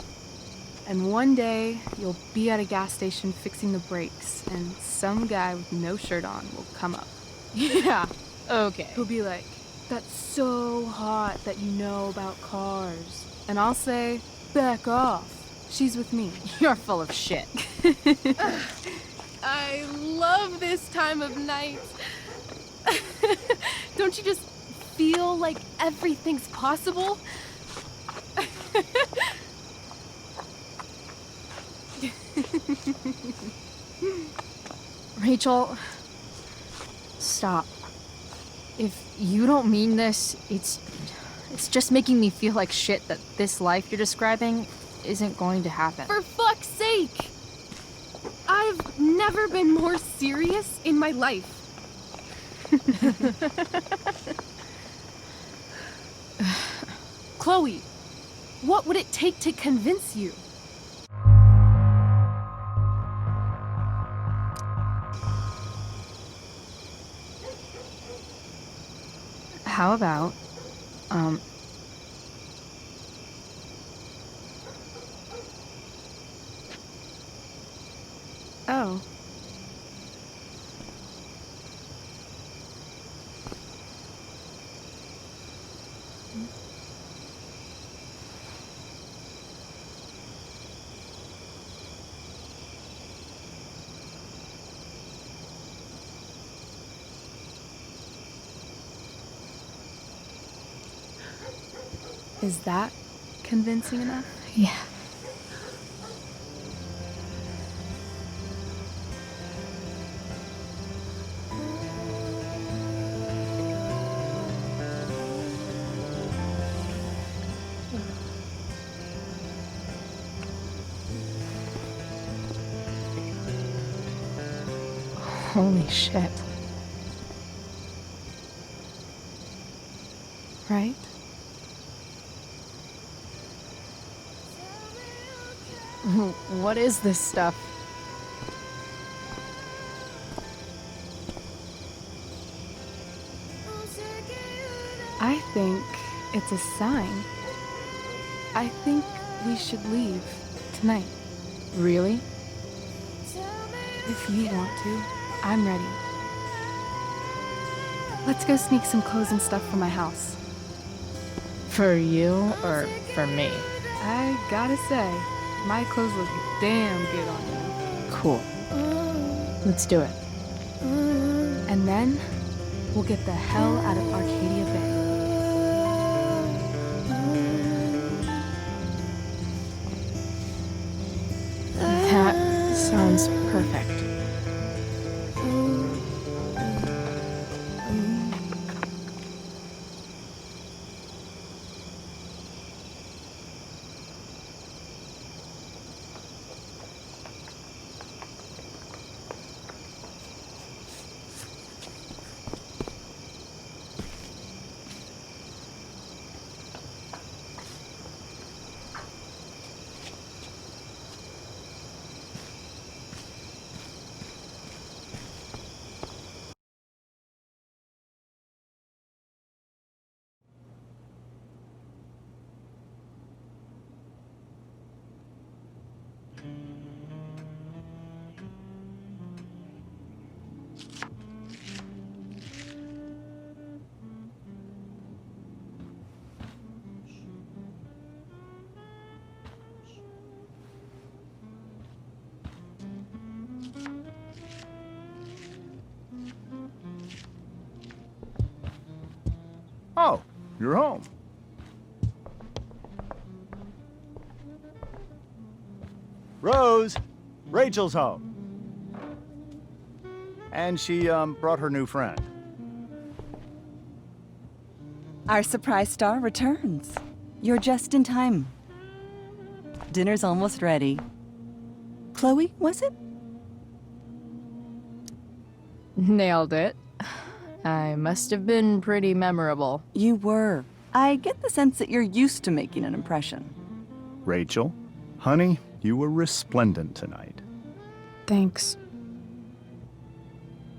And one day, you'll be at a gas station fixing the brakes, and some guy with no shirt on will come up. Yeah, okay. He'll be like, "That's so hot that you know about cars." And I'll say, "Back off. She's with me." You're full of shit. I love this time of night. Don't you just feel like everything's possible? Rachel, stop. If you don't mean this, it's just making me feel like shit that this life you're describing isn't going to happen. For fuck's sake! I've never been more serious in my life. Chloe, what would it take to convince you? How about, Oh. Is that convincing enough? yeah. Holy shit. Right? What is this stuff? I think it's a sign. I think we should leave tonight. Really? If you want to, I'm ready. Let's go sneak some clothes and stuff from my house. For you or for me? I gotta say, my clothes look damn good on you. Cool. Let's do it. And then, we'll get the hell out of Arcadia Bay. That sounds perfect. Oh, you're home. Rose, Rachel's home. And she, brought her new friend. Our surprise star returns. You're just in time. Dinner's almost ready. Chloe, was it? Nailed it. I must have been pretty memorable. You were. I get the sense that you're used to making an impression. Rachel, honey, you were resplendent tonight. Thanks.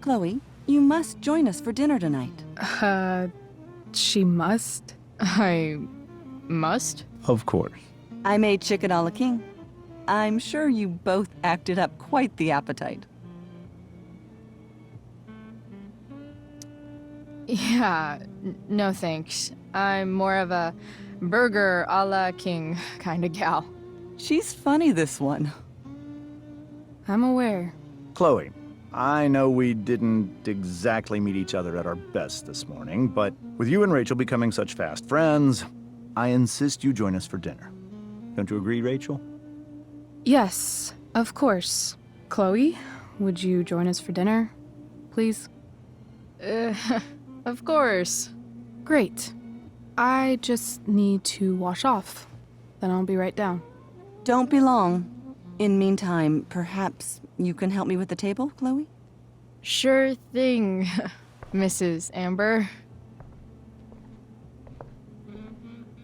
Chloe, you must join us for dinner tonight. She must? I must? Of course. I made chicken a la king. I'm sure you both acted up quite the appetite. Yeah, no thanks. I'm more of a burger a la king kind of gal. She's funny, this one. I'm aware. Chloe, I know we didn't exactly meet each other at our best this morning, but with you and Rachel becoming such fast friends, I insist you join us for dinner. Don't you agree, Rachel? Yes, of course. Chloe, would you join us for dinner, please? Of course. Great. I just need to wash off. Then I'll be right down. Don't be long. In meantime, perhaps you can help me with the table, Chloe? Sure thing, Mrs. Amber.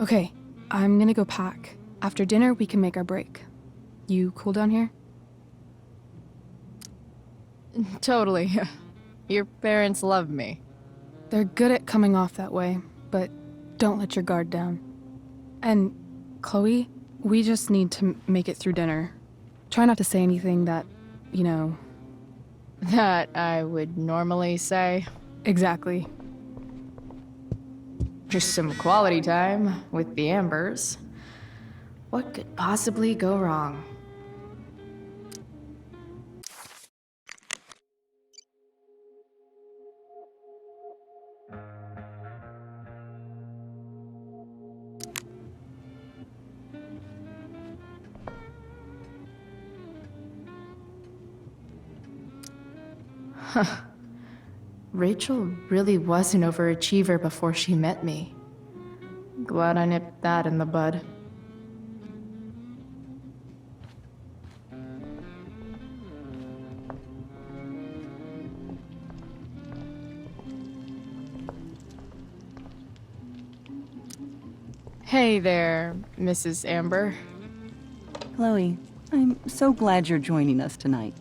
Okay, I'm gonna go pack. After dinner, we can make our break. You cool down here? Totally. Your parents love me. They're good at coming off that way, but don't let your guard down. And, Chloe, we just need to make it through dinner. Try not to say anything that, you know... That I would normally say. Exactly. Just some quality time with the Ambers. What could possibly go wrong? Huh. Rachel really was an overachiever before she met me. Glad I nipped that in the bud. Hey there, Mrs. Amber. Chloe, I'm so glad you're joining us tonight.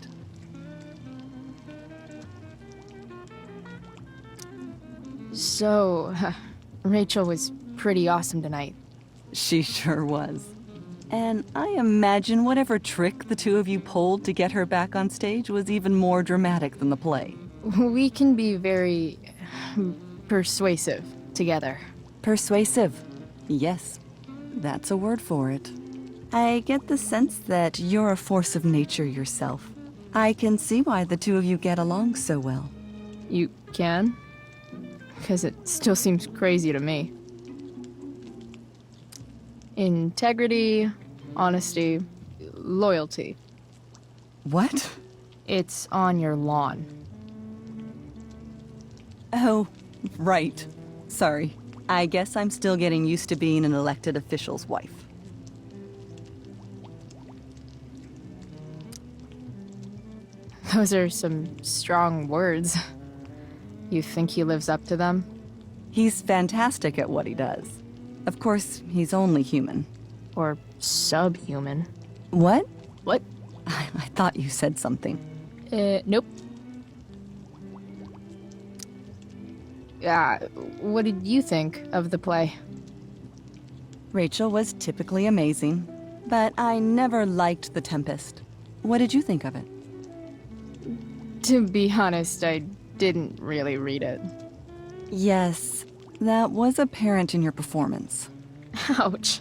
So, Rachel was pretty awesome tonight. She sure was. And I imagine whatever trick the two of you pulled to get her back on stage was even more dramatic than the play. We can be very persuasive together. Persuasive. Yes, that's a word for it. I get the sense that you're a force of nature yourself. I can see why the two of you get along so well. You can? Because it still seems crazy to me. Integrity, honesty, loyalty. What? It's on your lawn. Oh, right. Sorry. I guess I'm still getting used to being an elected official's wife. Those are some strong words. You think he lives up to them? He's fantastic at what he does. Of course, he's only human. Or subhuman. What? What? I thought you said something. Nope. What did you think of the play? Rachel was typically amazing, but I never liked The Tempest. What did you think of it? To be honest, I didn't really read it. Yes, that was apparent in your performance. Ouch.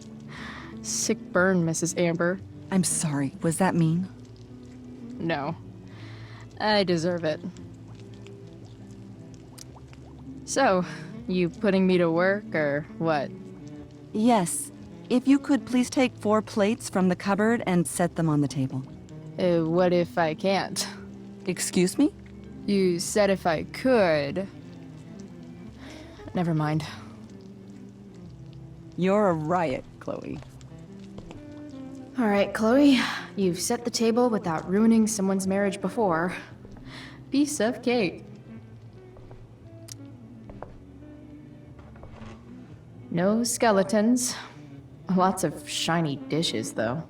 Sick burn, Mrs. Amber. I'm sorry, was that mean? No. I deserve it. So, You putting me to work, or what? Yes. If you could please take 4 plates from the cupboard and set them on the table. What if I can't? Excuse me? You said if I could. Never mind. You're a riot, Chloe. All right, Chloe, you've set the table without ruining someone's marriage before. Piece of cake. No skeletons. Lots of shiny dishes, though.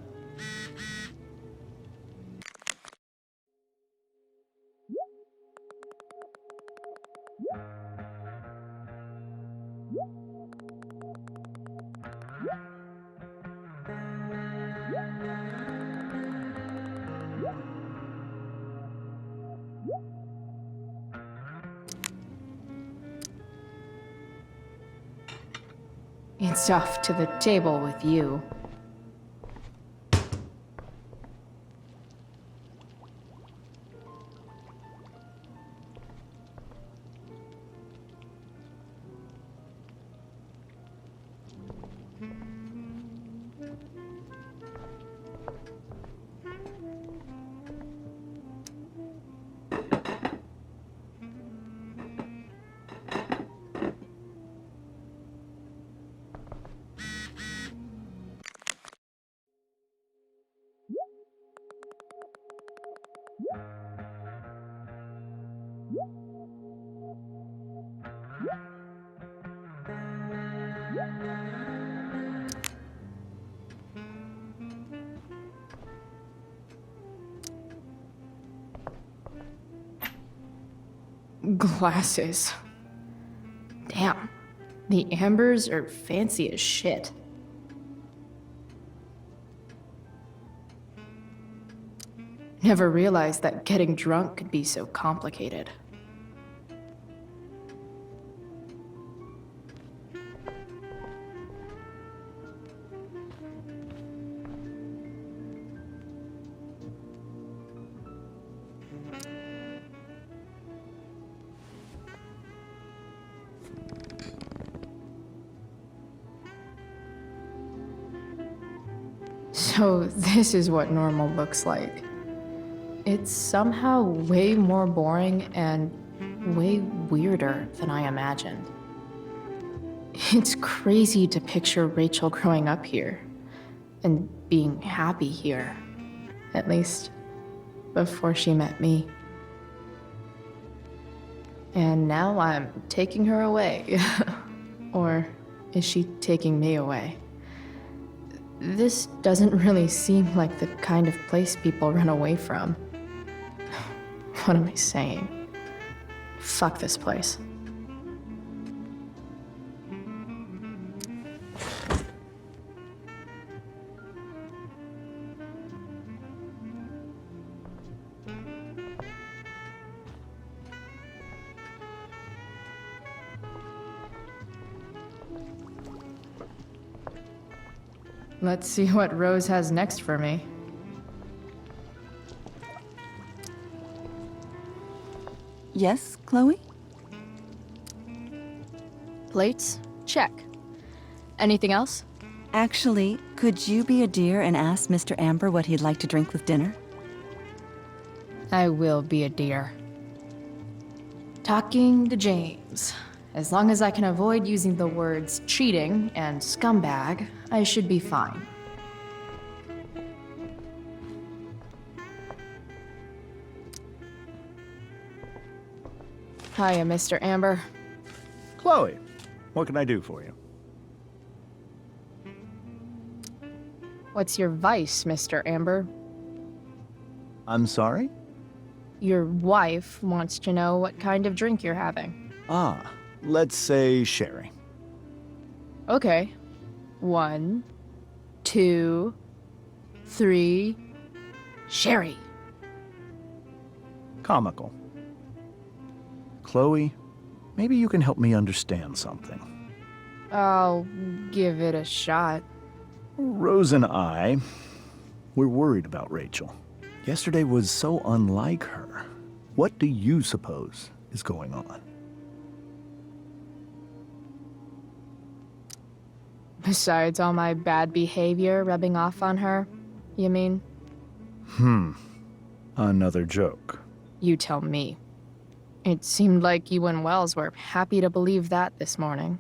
It's off to the table with you. Glasses. Damn. The ambers are fancy as shit. Never realized that getting drunk could be so complicated. So this is what normal looks like. It's somehow way more boring and way weirder than I imagined. It's crazy to picture Rachel growing up here and being happy here, at least before she met me. And now I'm taking her away. Or is she taking me away? This doesn't really seem like the kind of place people run away from. What am I saying? Fuck this place. Let's see what Rose has next for me. Yes, Chloe? Plates? Check. Anything else? Actually, could you be a dear and ask Mr. Amber what he'd like to drink with dinner? I will be a dear. Talking to James. As long as I can avoid using the words cheating and scumbag, I should be fine. Hiya, Mr. Amber. Chloe, what can I do for you? What's your vice, Mr. Amber? I'm sorry? Your wife wants to know what kind of drink you're having. Ah, let's say sherry. Okay. 1, 2, 3. Sherry. Comical. Chloe, maybe you can help me understand something. I'll give it a shot. Rose and I, we're worried about Rachel. Yesterday was so unlike her. What do you suppose is going on? Besides all my bad behavior rubbing off on her, you mean? Another joke. You tell me. It seemed like you and Wells were happy to believe that this morning.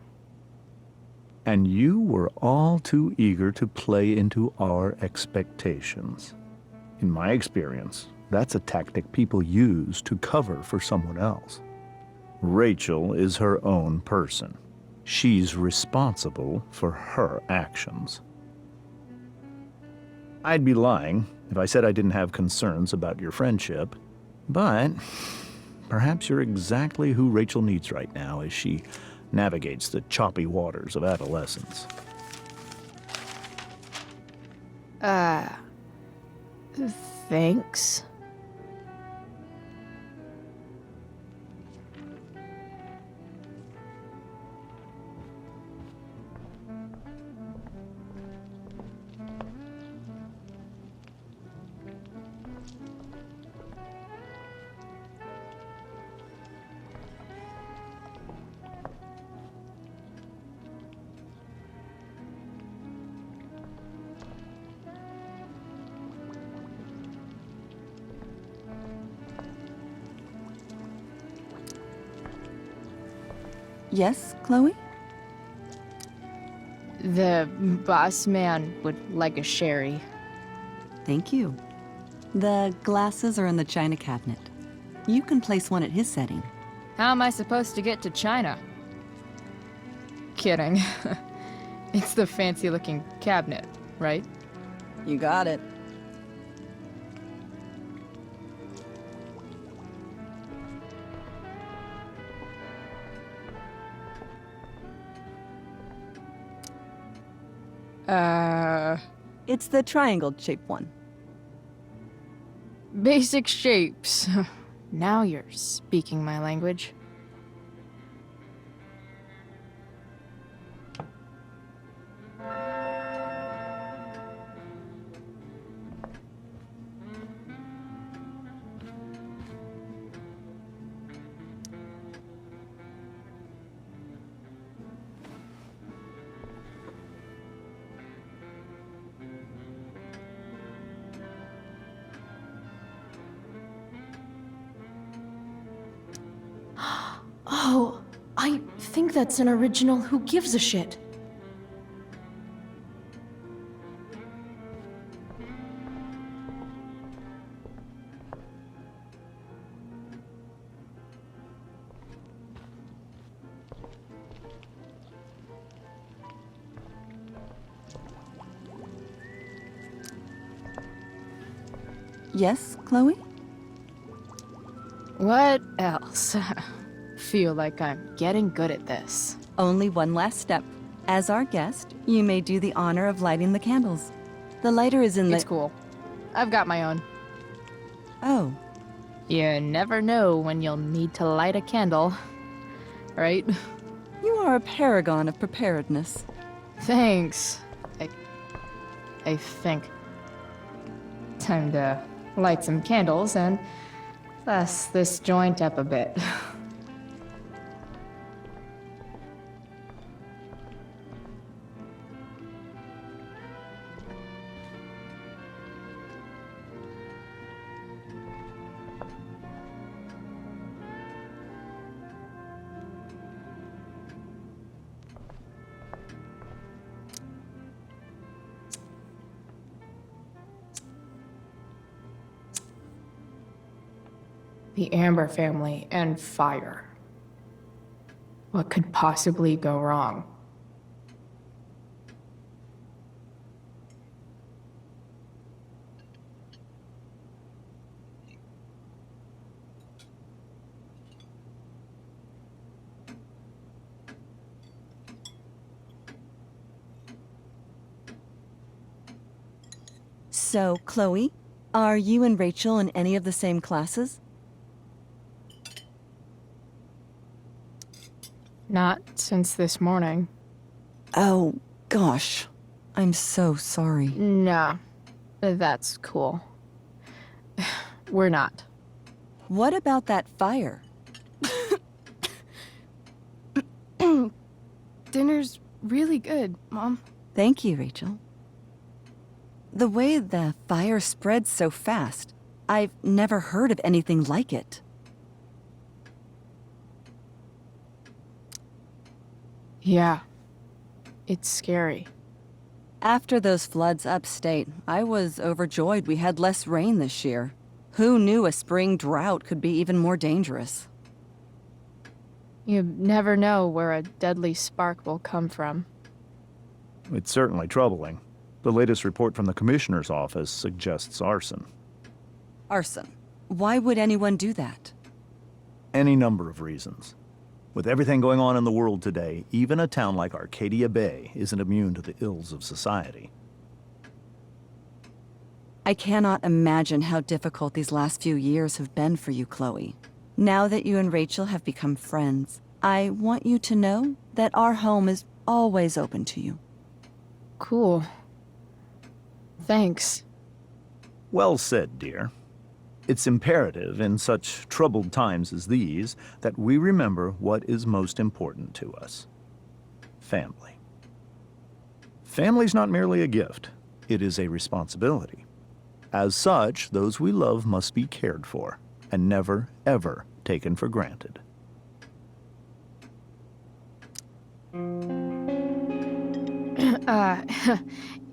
And you were all too eager to play into our expectations. In my experience, that's a tactic people use to cover for someone else. Rachel is her own person. She's responsible for her actions. I'd be lying if I said I didn't have concerns about your friendship, but perhaps you're exactly who Rachel needs right now as she navigates the choppy waters of adolescence. Thanks. Yes, Chloe? The boss man would like a sherry. Thank you. The glasses are in the china cabinet. You can place one at his setting. How am I supposed to get to China? Kidding. It's the fancy-looking cabinet, right? You got it. It's the triangle-shaped one. Basic shapes. Now you're speaking my language. Oh, I think that's an original Who Gives a Shit. Yes, Chloe? What else? Feel like I'm getting good at this. Only one last step. As our guest, you may do the honor of lighting the candles. The lighter is in the... It's cool. I've got my own. Oh. You never know when you'll need to light a candle, right? You are a paragon of preparedness. Thanks. I think. Time to light some candles and fess this joint up a bit. The Amber family and fire. What could possibly go wrong? So, Chloe, are you and Rachel in any of the same classes? Not since this morning. Oh, gosh. I'm so sorry. Nah, that's cool. We're not. What about that fire? Dinner's really good, Mom. Thank you, Rachel. The way the fire spreads so fast, I've never heard of anything like it. Yeah, it's scary. After those floods upstate, I was overjoyed we had less rain this year. Who knew a spring drought could be even more dangerous? You never know where a deadly spark will come from. It's certainly troubling. The latest report from the Commissioner's office suggests arson. Arson. Why would anyone do that? Any number of reasons. With everything going on in the world today, even a town like Arcadia Bay isn't immune to the ills of society. I cannot imagine how difficult these last few years have been for you, Chloe. Now that you and Rachel have become friends, I want you to know that our home is always open to you. Cool. Thanks. Well said, dear. It's imperative in such troubled times as these that we remember what is most important to us. Family. Family's not merely a gift, it is a responsibility. As such, those we love must be cared for and never, ever taken for granted.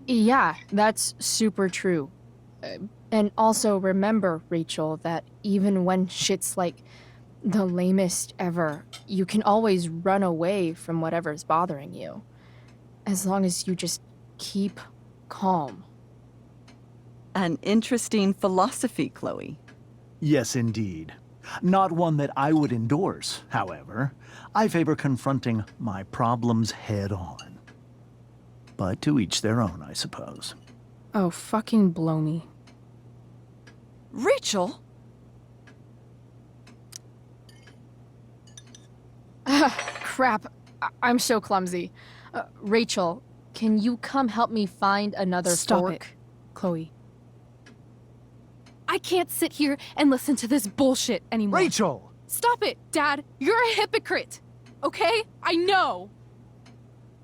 Yeah, that's super true. And also remember, Rachel, that even when shit's like the lamest ever, you can always run away from whatever's bothering you. As long as you just keep calm. An interesting philosophy, Chloe. Yes, indeed. Not one that I would endorse, however. I favor confronting my problems head on. But to each their own, I suppose. Oh, fucking blow me. Rachel? Crap. I'm so clumsy. Rachel, can you come help me find another Stop fork? it, Chloe. I can't sit here and listen to this bullshit anymore. Rachel! Stop it, Dad. You're a hypocrite. Okay? I know.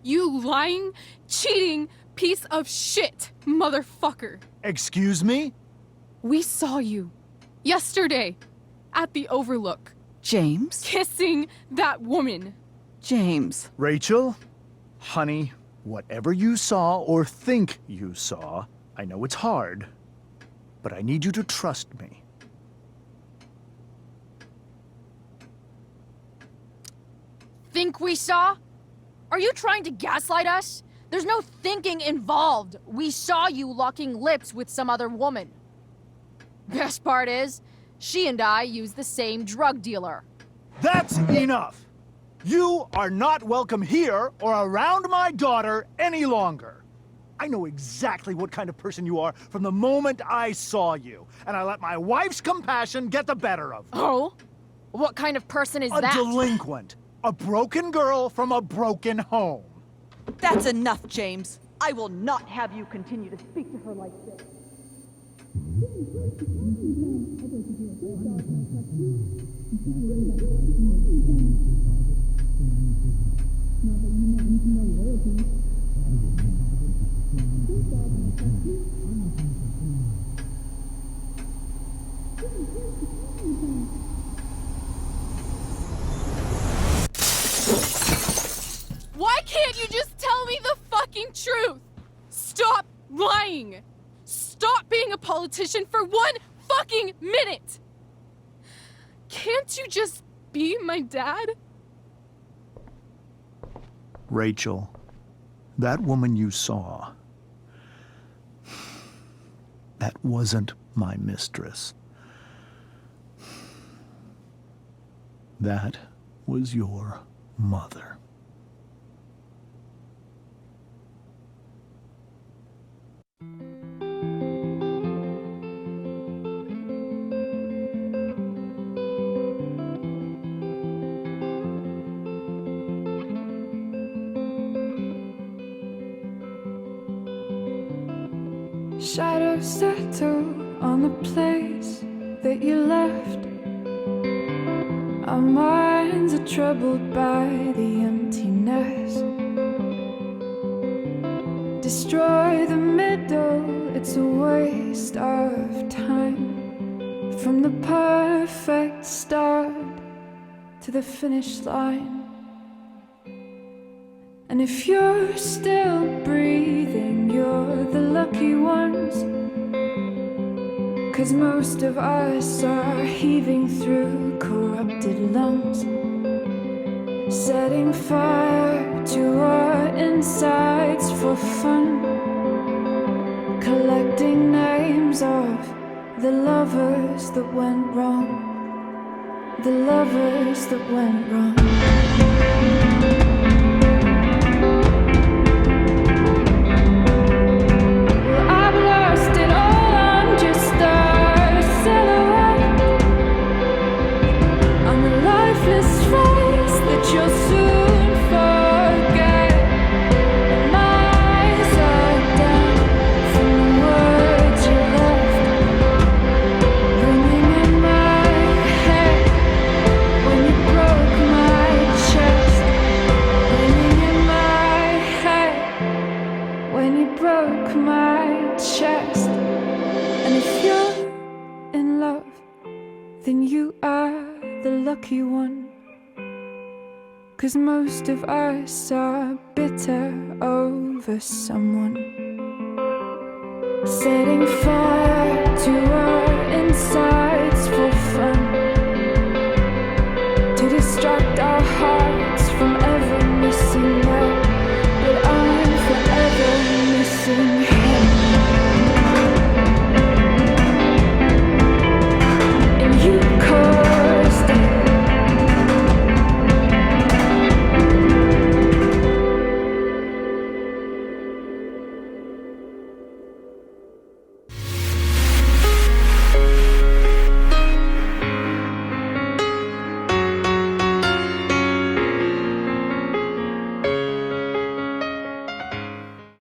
You lying, cheating piece of shit, motherfucker. Excuse me? We saw you yesterday at the Overlook. James? Kissing that woman. James. Rachel? Honey, whatever you saw or think you saw, I know it's hard, but I need you to trust me. Think we saw? Are you trying to gaslight us? There's no thinking involved. We saw you locking lips with some other woman. Best part is, she and I use the same drug dealer. That's enough! You are not welcome here or around my daughter any longer. I know exactly what kind of person you are from the moment I saw you, and I let my wife's compassion get the better of me. Oh? What kind of person is A that? delinquent. A broken girl from a broken home. That's enough, James. I will not have you continue to speak to her like this. Why can't you just tell me the fucking truth? Stop lying! Stop being a politician for one fucking minute! Can't you just be my dad? Rachel, that woman you saw, that wasn't my mistress. That was your mother. Shadows settle on the place that you left. Our minds are troubled by the emptiness. Destroy the middle, it's a waste of time. From the perfect start to the finish line. And if you're still breathing, you're the lucky ones. 'Cause most of us are heaving through corrupted lungs, setting fire to our insides for fun, collecting names of the lovers that went wrong, the lovers that went wrong. Well, I've lost it all, I'm just a silhouette. I'm a lifeless face that you'll soon forget. My eyes are down from the words you left, ringing in my head when you broke my chest, ringing in my head when you broke my chest. And if you're in love, then you are the lucky one. 'Cause most of us are bitter over someone, setting fire to our insides for